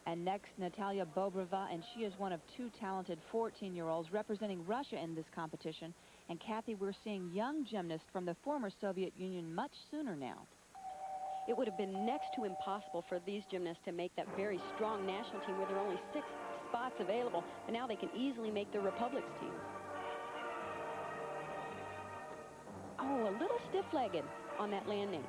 [SPEAKER 2] And next, Natalia Bobrova, and she is one of two talented 14-year-olds representing Russia in this competition. And Kathy, we're seeing young gymnasts from the former Soviet Union much sooner now.
[SPEAKER 4] It would have been next to impossible for these gymnasts to make that very strong national team where there are only 6 spots available, but now they can easily make the Republic's team. Oh, a little stiff-legged on that landing.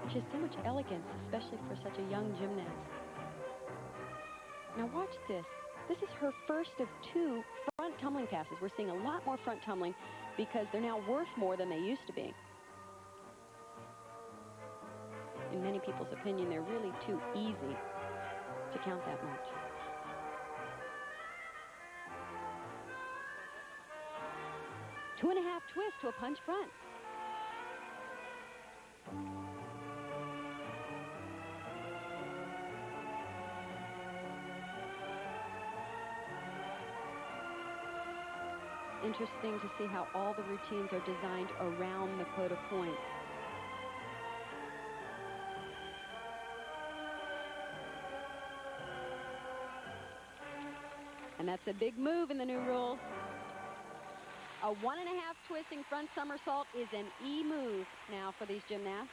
[SPEAKER 4] She has so much elegance, especially for such a young gymnast. Now watch this. This is her first of 2 front tumbling passes. We're seeing a lot more front tumbling because they're now worth more than they used to be. In many people's opinion, they're really too easy to count that much. Two and a half twist to a punch front. Interesting to see how all the routines are designed around the code of points. And that's a big move in the new rules. A 1.5 twisting front somersault is an E move now for these gymnasts.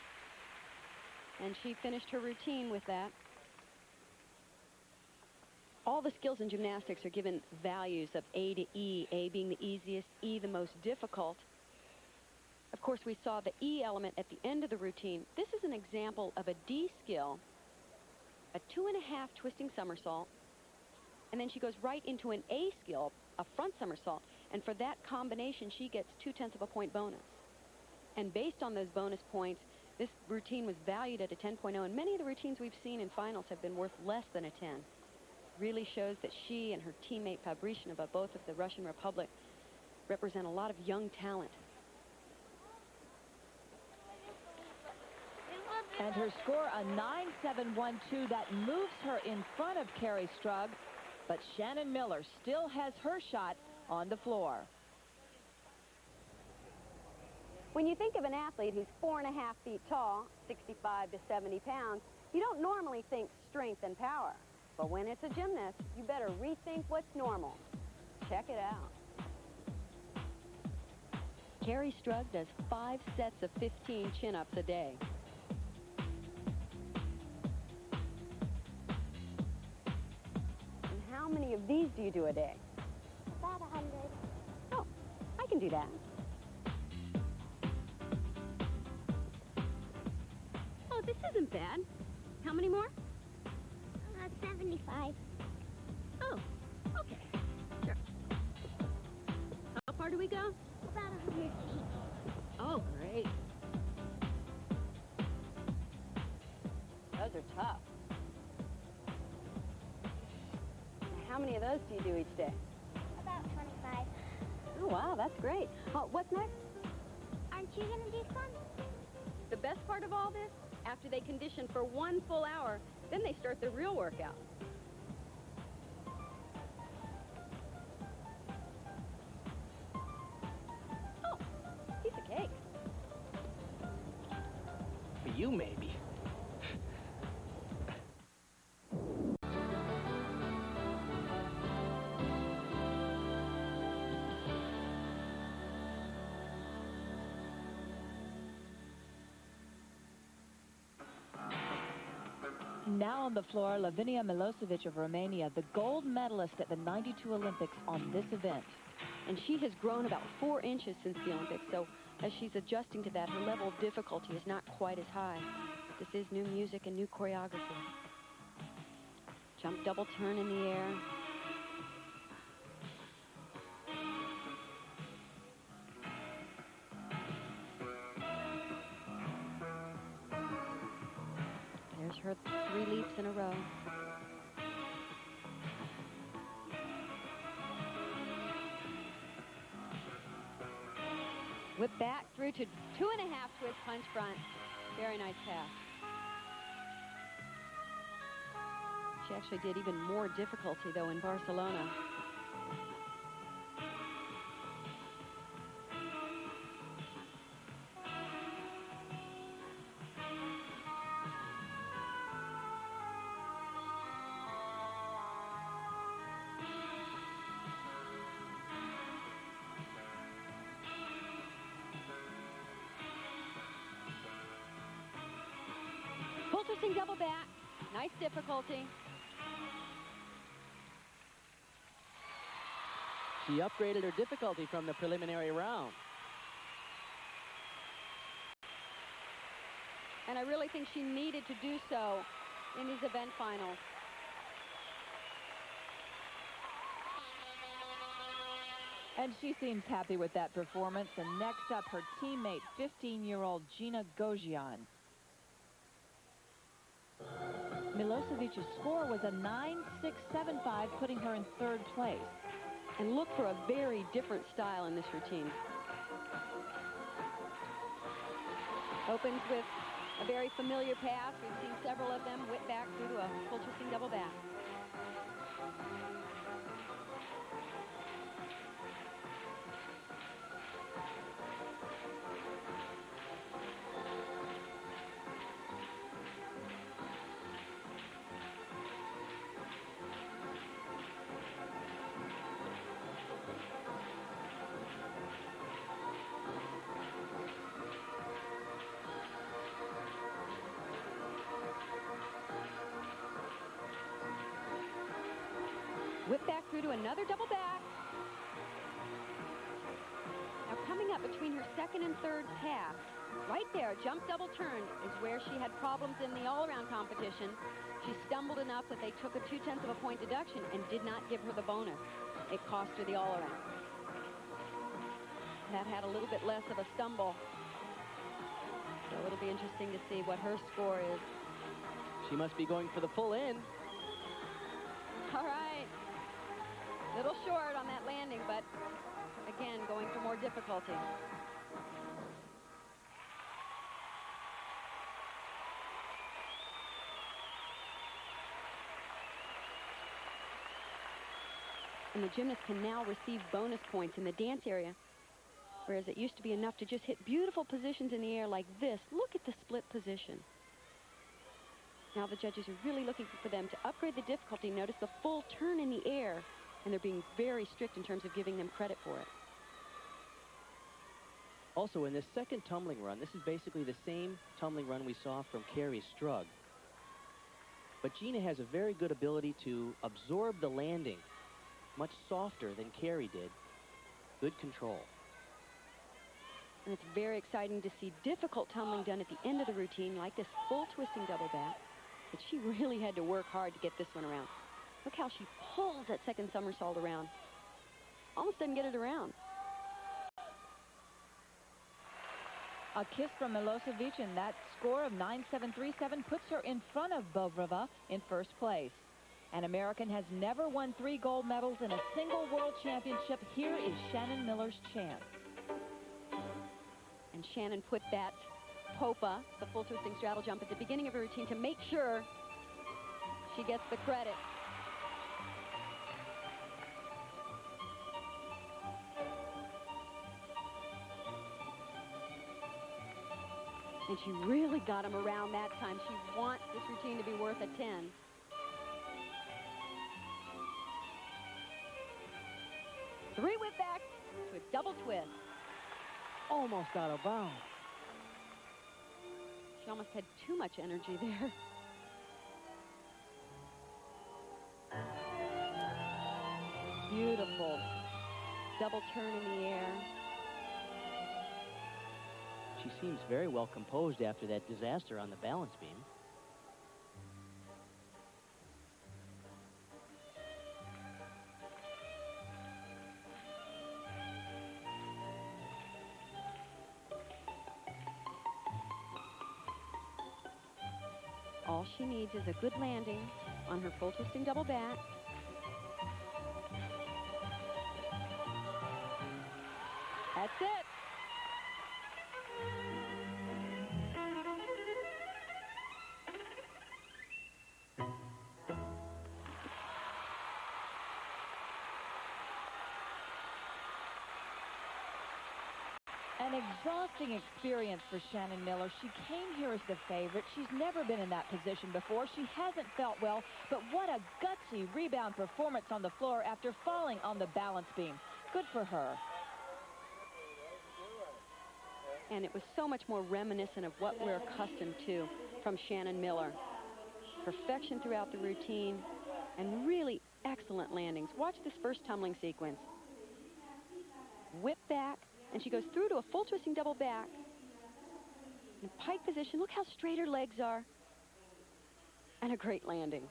[SPEAKER 4] And she finished her routine with that. All the skills in gymnastics are given values of A to E, A being the easiest, E the most difficult. Of course, we saw the E element at the end of the routine. This is an example of a D skill, a 2.5 twisting somersault, and then she goes right into an A skill, a front somersault, and for that combination, she gets 0.2 of a point bonus. And based on those bonus points, this routine was valued at a 10.0, and many of the routines we've seen in finals have been worth less than a 10. Really shows that she and her teammate Fabrichinova, both of the Russian Republic, represent a lot of young talent.
[SPEAKER 2] And her score, a 9.712, that moves her in front of Carrie Strug, but Shannon Miller still has her shot on the floor.
[SPEAKER 4] When you think of an athlete who's 4.5 feet tall, 65 to 70 pounds, you don't normally think strength and power. But when it's a gymnast, you better rethink what's normal. Check it out. Carrie Strug does 5 sets of 15 chin-ups a day. And how many of these do you do a day?
[SPEAKER 6] About 100.
[SPEAKER 4] Oh, I can do that. Oh, this isn't bad. How many more?
[SPEAKER 6] 75.
[SPEAKER 4] Oh, okay. Sure. How far do we go?
[SPEAKER 6] About 100 feet.
[SPEAKER 4] Oh, great. Those are tough. How many of those do you do each day?
[SPEAKER 6] About 25.
[SPEAKER 4] Oh, wow, that's great. What's next?
[SPEAKER 6] Aren't you going to do some?
[SPEAKER 4] The best part of all this, after they condition for 1 full hour, then they start the real workout. Oh, piece of cake.
[SPEAKER 7] For you, maybe.
[SPEAKER 2] Now on the floor, Lavinia Milosevic of Romania, the gold medalist at the '92 Olympics on this event.
[SPEAKER 4] And she has grown about 4 inches since the Olympics, so as she's adjusting to that, her level of difficulty is not quite as high. This is new music and new choreography. Jump double turn in the air. her 3 leaps in a row. Whip back through to 2.5 twist punch front. Very nice pass. She actually did even more difficulty, though, in Barcelona. Full twisting double back. Nice difficulty.
[SPEAKER 7] She upgraded her difficulty from the preliminary round.
[SPEAKER 4] And I really think she needed to do so in these event finals.
[SPEAKER 2] And she seems happy with that performance. And next up, her teammate, 15-year-old Gina Gojian. Milosevic's score was a 9.675, putting her in 3rd place.
[SPEAKER 4] And look for a very different style in this routine. Opens with a very familiar pass. We've seen several of them whip back through to a full twisting double back. Whip back through to another double back. Now coming up between her 2nd and 3rd pass, right there, jump double turn is where she had problems in the all-around competition. She stumbled enough that they took a 0.2 point deduction and did not give her the bonus. It cost her the all-around. That had a little bit less of a stumble. So it'll be interesting to see what her score is.
[SPEAKER 7] She must be going for the full in.
[SPEAKER 4] All right. Little short on that landing, but again, going for more difficulty. And the gymnast can now receive bonus points in the dance area, whereas it used to be enough to just hit beautiful positions in the air like this. Look at the split position. Now the judges are really looking for them to upgrade the difficulty. Notice the full turn in the air, and they're being very strict in terms of giving them credit for it.
[SPEAKER 7] Also, in this 2nd tumbling run, this is basically the same tumbling run we saw from Carrie Strug. But Gina has a very good ability to absorb the landing, much softer than Carrie did. Good control.
[SPEAKER 4] And it's very exciting to see difficult tumbling done at the end of the routine, like this full twisting double back. But she really had to work hard to get this one around. Look how she pulls that 2nd somersault around. Almost doesn't get it around.
[SPEAKER 2] A kiss from Milosevic, and that score of 9.737 puts her in front of Bovrova in 1st place. An American has never won 3 gold medals in a single world championship. Here is Shannon Miller's chance.
[SPEAKER 4] And Shannon put that Popa, the full twisting straddle jump, at the beginning of her routine to make sure she gets the credit. And she really got him around that time. She wants this routine to be worth a 10. Three whip back to a double twist.
[SPEAKER 7] Almost out of bounds.
[SPEAKER 4] She almost had too much energy there. Beautiful. Double turn in the air.
[SPEAKER 7] She seems very well composed after that disaster on the balance beam.
[SPEAKER 4] All she needs is a good landing on her full twisting double back. That's it.
[SPEAKER 2] An exhausting experience for Shannon Miller. She came here as the favorite. She's never been in that position before. She hasn't felt well, but what a gutsy rebound performance on the floor after falling on the balance beam. Good for her.
[SPEAKER 4] And it was so much more reminiscent of what we're accustomed to from Shannon Miller. Perfection throughout the routine and really excellent landings. Watch this first tumbling sequence. Whip back, and she goes through to a full twisting double back. In pike position, look how straight her legs are. And a great landing.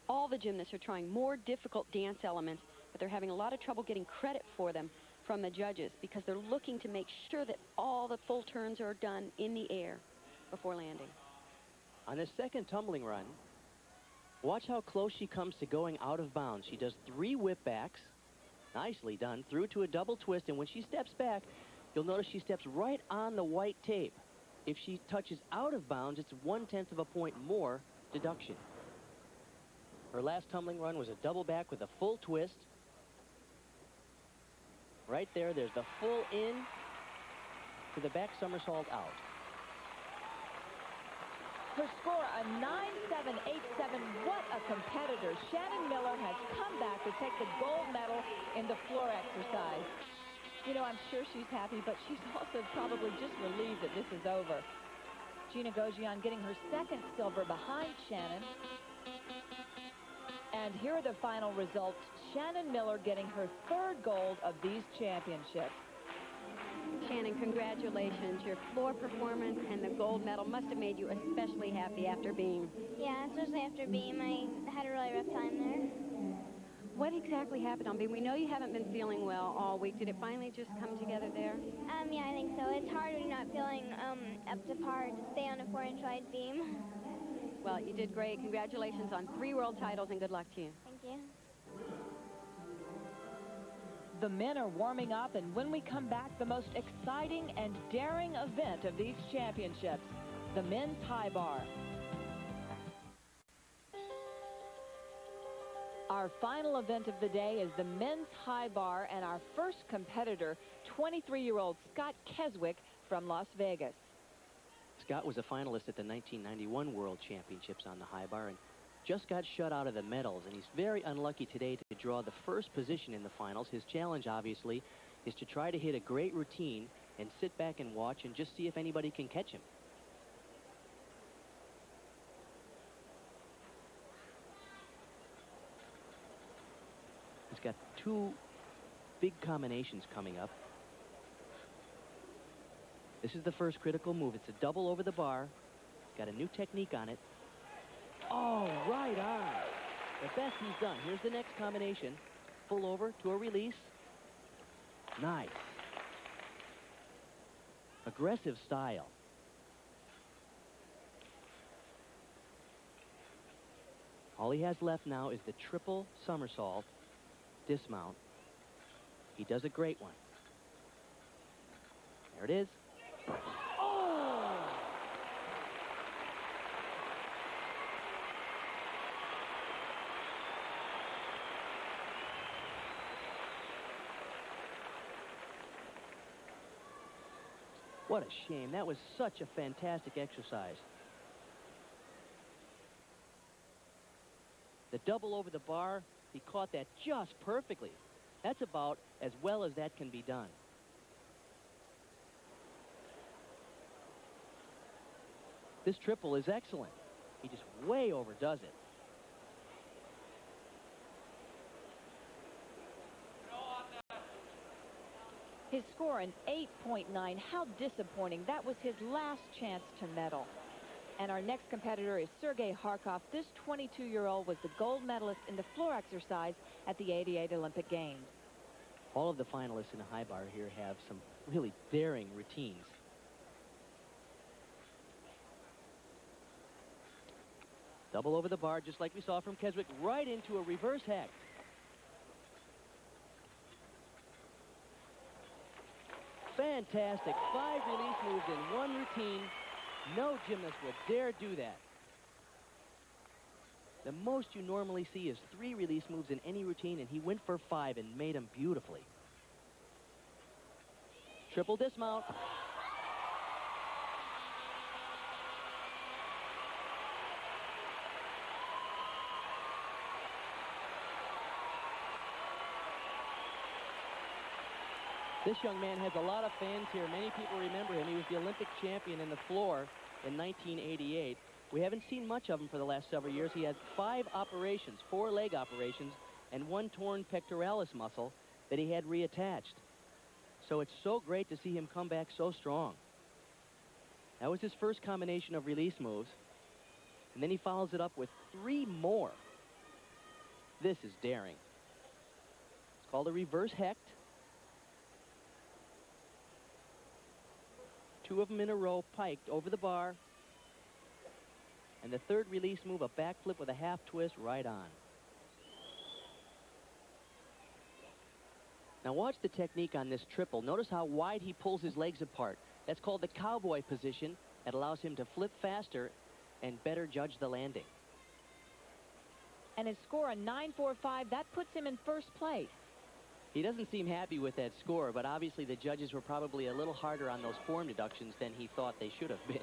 [SPEAKER 4] All the gymnasts are trying more difficult dance elements, but they're having a lot of trouble getting credit for them from the judges because they're looking to make sure that all the full turns are done in the air before landing.
[SPEAKER 7] On this second tumbling run, watch how close she comes to going out of bounds. She does 3 whip backs. Nicely done. Through to a double twist, and when she steps back, you'll notice she steps right on the white tape. If she touches out of bounds, it's 1/10 of a point more deduction. Her last tumbling run was a double back with a full twist. Right there, there's the full in to the back somersault out.
[SPEAKER 2] Her score, a 9.787. What a competitor. Shannon Miller has come back to take the gold medal in the floor exercise. You know, I'm sure she's happy, but she's also probably just relieved that this is over. Gina Gaugion getting her second silver behind Shannon. And here are the final results. Shannon Miller getting her 3rd gold of these championships.
[SPEAKER 4] Shannon, congratulations. Your floor performance and the gold medal must have made you especially happy after beam.
[SPEAKER 6] Yeah, especially after beam. I had a really rough time there.
[SPEAKER 4] What exactly happened on beam? We know you haven't been feeling well all week. Did it finally just come together there?
[SPEAKER 6] Yeah, I think so. It's hard when you're not feeling up to par to stay on a 4-inch wide beam.
[SPEAKER 4] Well, you did great. Congratulations on 3 world titles, and good luck to you.
[SPEAKER 6] Thank you.
[SPEAKER 2] The men are warming up, and when we come back, the most exciting and daring event of these championships, the men's high bar. Our final event of the day is the men's high bar, and our first competitor, 23-year-old Scott Keswick from Las Vegas.
[SPEAKER 7] Scott was a finalist at the 1991 World Championships on the high bar and just got shut out of the medals, and he's very unlucky today to draw the first position in the finals. His challenge, obviously, is to try to hit a great routine and sit back and watch and just see if anybody can catch him. He's got 2 big combinations coming up. This is the first critical move. It's a double over the bar. Got a new technique on it. Oh, right on. The best he's done. Here's the next combination. Full over to a release. Nice. Aggressive style. All he has left now is the triple somersault dismount. He does a great one. There it is. Oh! What a shame. That was such a fantastic exercise. The double over the bar, he caught that just perfectly. That's about as well as that can be done. This triple is excellent. He just way overdoes it.
[SPEAKER 2] His score, an 8.9. How disappointing. That was his last chance to medal. And our next competitor is Sergei Harkov. This 22-year-old was the gold medalist in the floor exercise at the '88 Olympic Games.
[SPEAKER 7] All of the finalists in the high bar here have some really daring routines. Double over the bar, just like we saw from Keswick, right into a reverse hex. Fantastic. 5 release moves in one routine. No gymnast would dare do that. The most you normally see is 3 release moves in any routine, and he went for 5 and made them beautifully. Triple dismount. This young man has a lot of fans here. Many people remember him. He was the Olympic champion in the floor in 1988. We haven't seen much of him for the last several years. He has 5 operations, 4 leg operations, and 1 torn pectoralis muscle that he had reattached. So it's so great to see him come back so strong. That was his first combination of release moves. And then he follows it up with 3 more. This is daring. It's called a reverse hecht. 2 of them in a row, piked over the bar. And the 3rd release move, a backflip with a half twist right on. Now watch the technique on this triple. Notice how wide he pulls his legs apart. That's called the cowboy position. That allows him to flip faster and better judge the landing.
[SPEAKER 2] And his score, a 9.45, that puts him in first place.
[SPEAKER 7] He doesn't seem happy with that score, but obviously the judges were probably a little harder on those form deductions than he thought they should have been.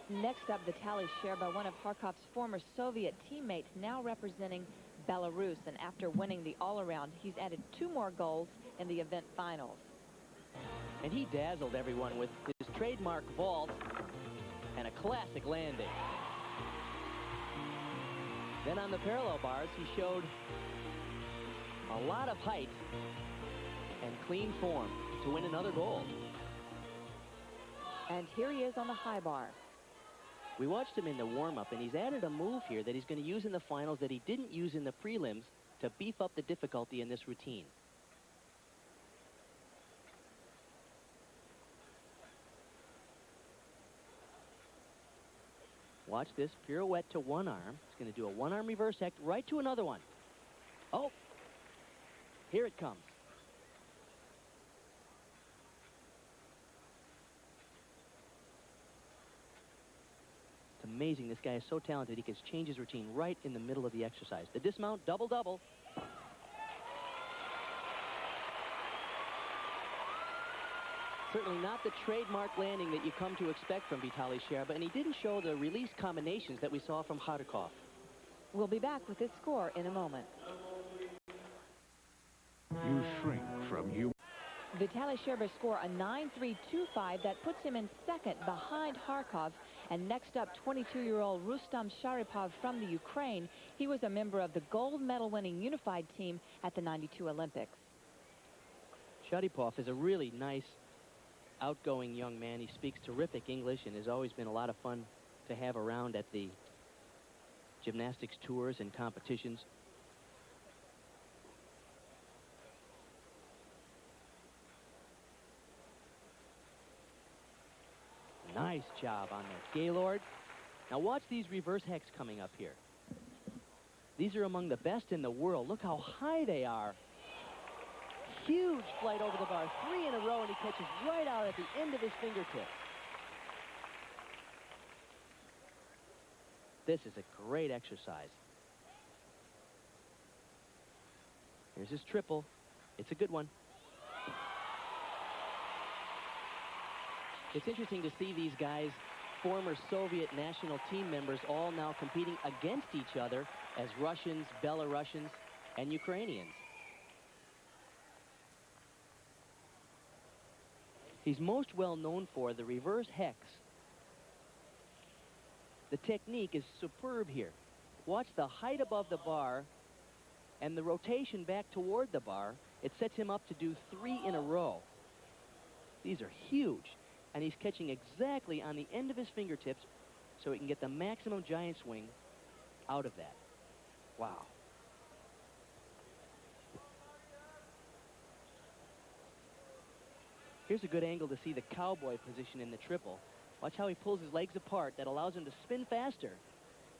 [SPEAKER 2] Next up, Vitaly Sherba, one of Harkov's former Soviet teammates, now representing Belarus. And after winning the all-around, he's added 2 more goals in the event finals.
[SPEAKER 7] And he dazzled everyone with his trademark vault and a classic landing. Then on the parallel bars, he showed a lot of height and clean form to win another gold.
[SPEAKER 2] And here he is on the high bar.
[SPEAKER 7] We watched him in the warm-up, and he's added a move here that he's going to use in the finals that he didn't use in the prelims to beef up the difficulty in this routine. Watch this pirouette to one arm. He's going to do a one-arm reverse hecht right to another one. Oh, here it comes. It's amazing. This guy is so talented. He can change his routine right in the middle of the exercise. The dismount, double-double. Certainly not the trademark landing that you come to expect from Vitaly Sherba, and he didn't show the release combinations that we saw from Harkov.
[SPEAKER 2] We'll be back with this score in a moment.
[SPEAKER 17] You shrink from human.
[SPEAKER 2] Vitaly Sherba score a 9.325 that puts him in second behind Harkov. And next up, 22-year-old Rustam Sharipov from the Ukraine. He was a member of the gold medal winning unified team at the '92 Olympics.
[SPEAKER 7] Sharipov is a really nice, outgoing young man. He speaks terrific English and has always been a lot of fun to have around at the gymnastics tours and competitions. Nice job on that Gaylord. Now watch these reverse hecks coming up here. These are among the best in the world. Look how high they are. Huge flight over the bar, 3 in a row, and he catches right out at the end of his fingertips. This is a great exercise. Here's his triple. It's a good one. It's interesting to see these guys, former Soviet national team members, all now competing against each other as Russians, Belarusians, and Ukrainians. He's most well known for the reverse hex. The technique is superb here. Watch the height above the bar and the rotation back toward the bar. It sets him up to do 3 in a row. These are huge. And he's catching exactly on the end of his fingertips so he can get the maximum giant swing out of that. Wow. Here's a good angle to see the cowboy position in the triple. Watch how he pulls his legs apart. That allows him to spin faster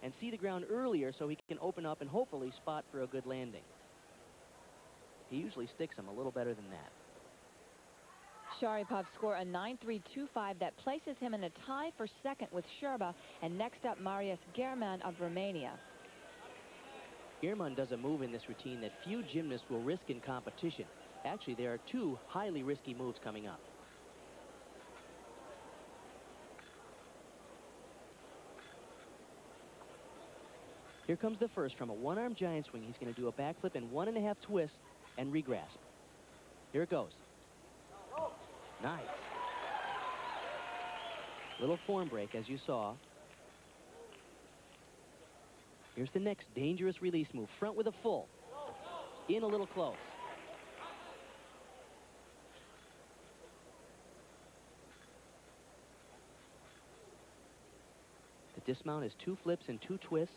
[SPEAKER 7] and see the ground earlier so he can open up and hopefully spot for a good landing. He usually sticks him a little better than that.
[SPEAKER 2] Sharipov score a 9.325 that places him in a tie for second with Sherba, and next up Marius German of Romania.
[SPEAKER 7] German does a move in this routine that few gymnasts will risk in competition. Actually, there are two highly risky moves coming up. Here comes the first from a one-arm giant swing. He's going to do a backflip and 1.5 twists and regrasp. Here it goes. Nice. Little form break, as you saw. Here's the next dangerous release move. Front with a full. In a little close. The dismount is 2 flips and 2 twists.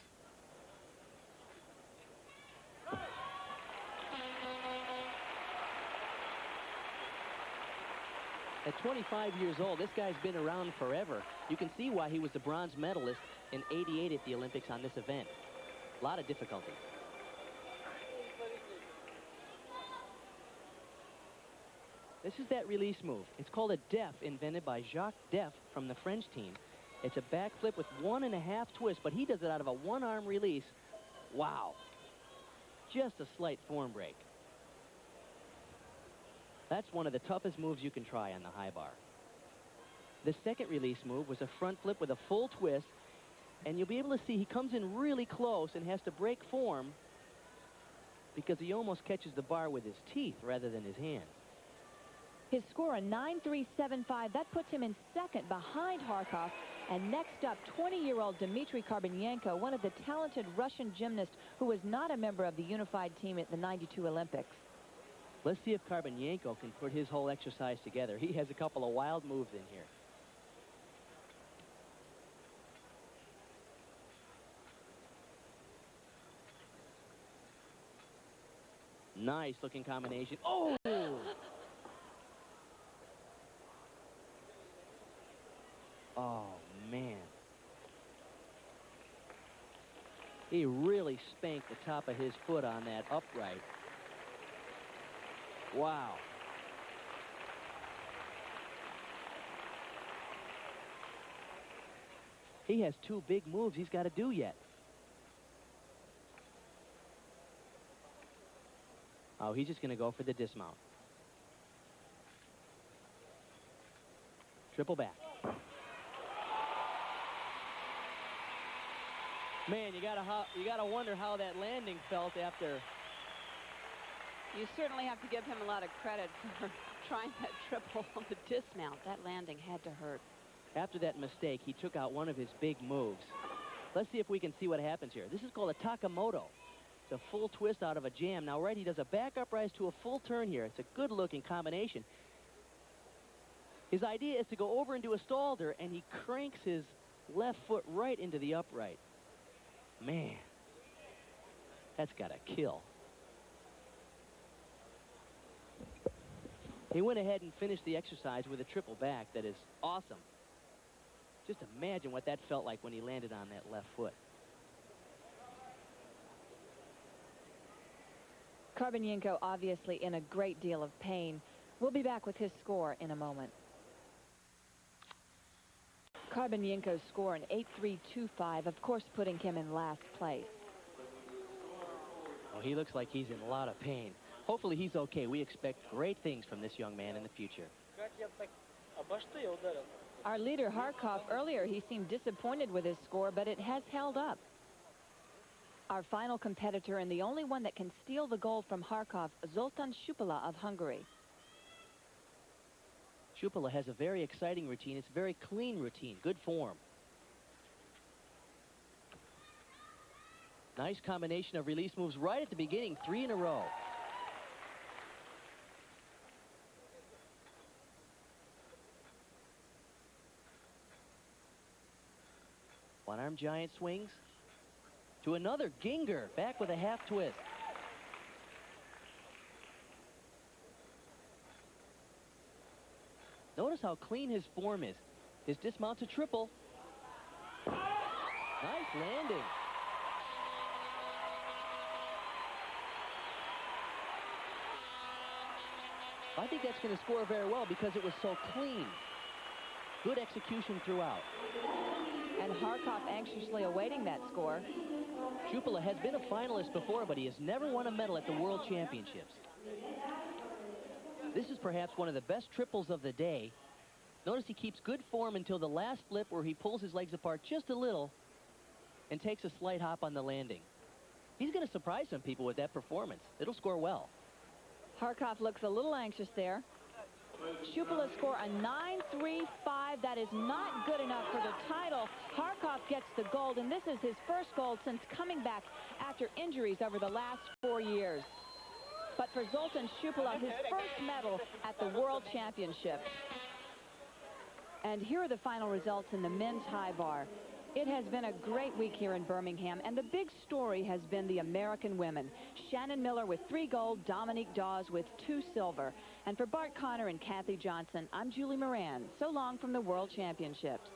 [SPEAKER 7] At 25 years old, this guy's been around forever. You can see why he was the bronze medalist in '88 at the Olympics on this event. A lot of difficulty. This is that release move. It's called a def, invented by Jacques Def from the French team. It's a backflip with 1.5 twists, but he does it out of a one-arm release. Wow. Just a slight form break. That's one of the toughest moves you can try on the high bar. The second release move was a front flip with a full twist, and you'll be able to see he comes in really close and has to break form because he almost catches the bar with his teeth rather than his hand.
[SPEAKER 2] His score a 9.375. That puts him in second behind Harkov. And next up, 20-year-old Dmitry Karbanyenko, one of the talented Russian gymnasts who was not a member of the unified team at the '92 Olympics.
[SPEAKER 7] Let's see if Karbanyenko can put his whole exercise together. He has a couple of wild moves in here. Nice looking combination. Oh! Oh, man. He really spanked the top of his foot on that upright. Wow. He has 2 big moves he's got to do yet. Oh, he's just going to go for the dismount. Triple back. Man, you gotta wonder how that landing felt after.
[SPEAKER 3] You certainly have to give him a lot of credit for trying that triple on the dismount. That landing had to hurt.
[SPEAKER 7] After that mistake, he took out one of his big moves. Let's see if we can see what happens here. This is called a Takamoto. It's a full twist out of a jam. Now, right, he does a back uprise to a full turn here. It's a good-looking combination. His idea is to go over and do a stalder, and he cranks his left foot right into the upright. Man, that's got to kill. He went ahead and finished the exercise with a triple back that is awesome. Just imagine what that felt like when he landed on that left foot.
[SPEAKER 2] Karbanyenko obviously in a great deal of pain. We'll be back with his score in a moment. Karbanyenko's score an 8.325, of course putting him in last place.
[SPEAKER 7] Well, he looks like he's in a lot of pain. Hopefully he's okay. We expect great things from this young man in the future.
[SPEAKER 2] Our leader, Harkov, earlier he seemed disappointed with his score, but it has held up. Our final competitor and the only one that can steal the gold from Harkov, Zoltan Shupala of Hungary.
[SPEAKER 7] Shupala has a very exciting routine. It's a very clean routine. Good form. Nice combination of release moves right at the beginning. 3 in a row. One-arm giant swings to another Ginger, back with a half twist. Notice how clean his form is. His dismount's a triple. Nice landing. I think that's going to score very well because it was so clean. Good execution throughout.
[SPEAKER 3] And Harkov anxiously awaiting that score.
[SPEAKER 7] Chupala has been a finalist before, but he has never won a medal at the World Championships. This is perhaps one of the best triples of the day. Notice he keeps good form until the last flip where he pulls his legs apart just a little and takes a slight hop on the landing. He's going to surprise some people with that performance. It'll score well.
[SPEAKER 3] Harkov looks a little anxious there. Chupala score a 9.35. That is not good enough for the title. Harkov gets the gold, and this is his first gold since coming back after injuries over the last 4 years. But for Zoltan Chupala, his first medal at the World Championship. And here are the final results in the men's high bar. It has been a great week here in Birmingham, and the big story has been the American women. Shannon Miller with 3 gold, Dominique Dawes with 2 silver. And for Bart Connor and Kathy Johnson, I'm Julie Moran. So long from the World Championships.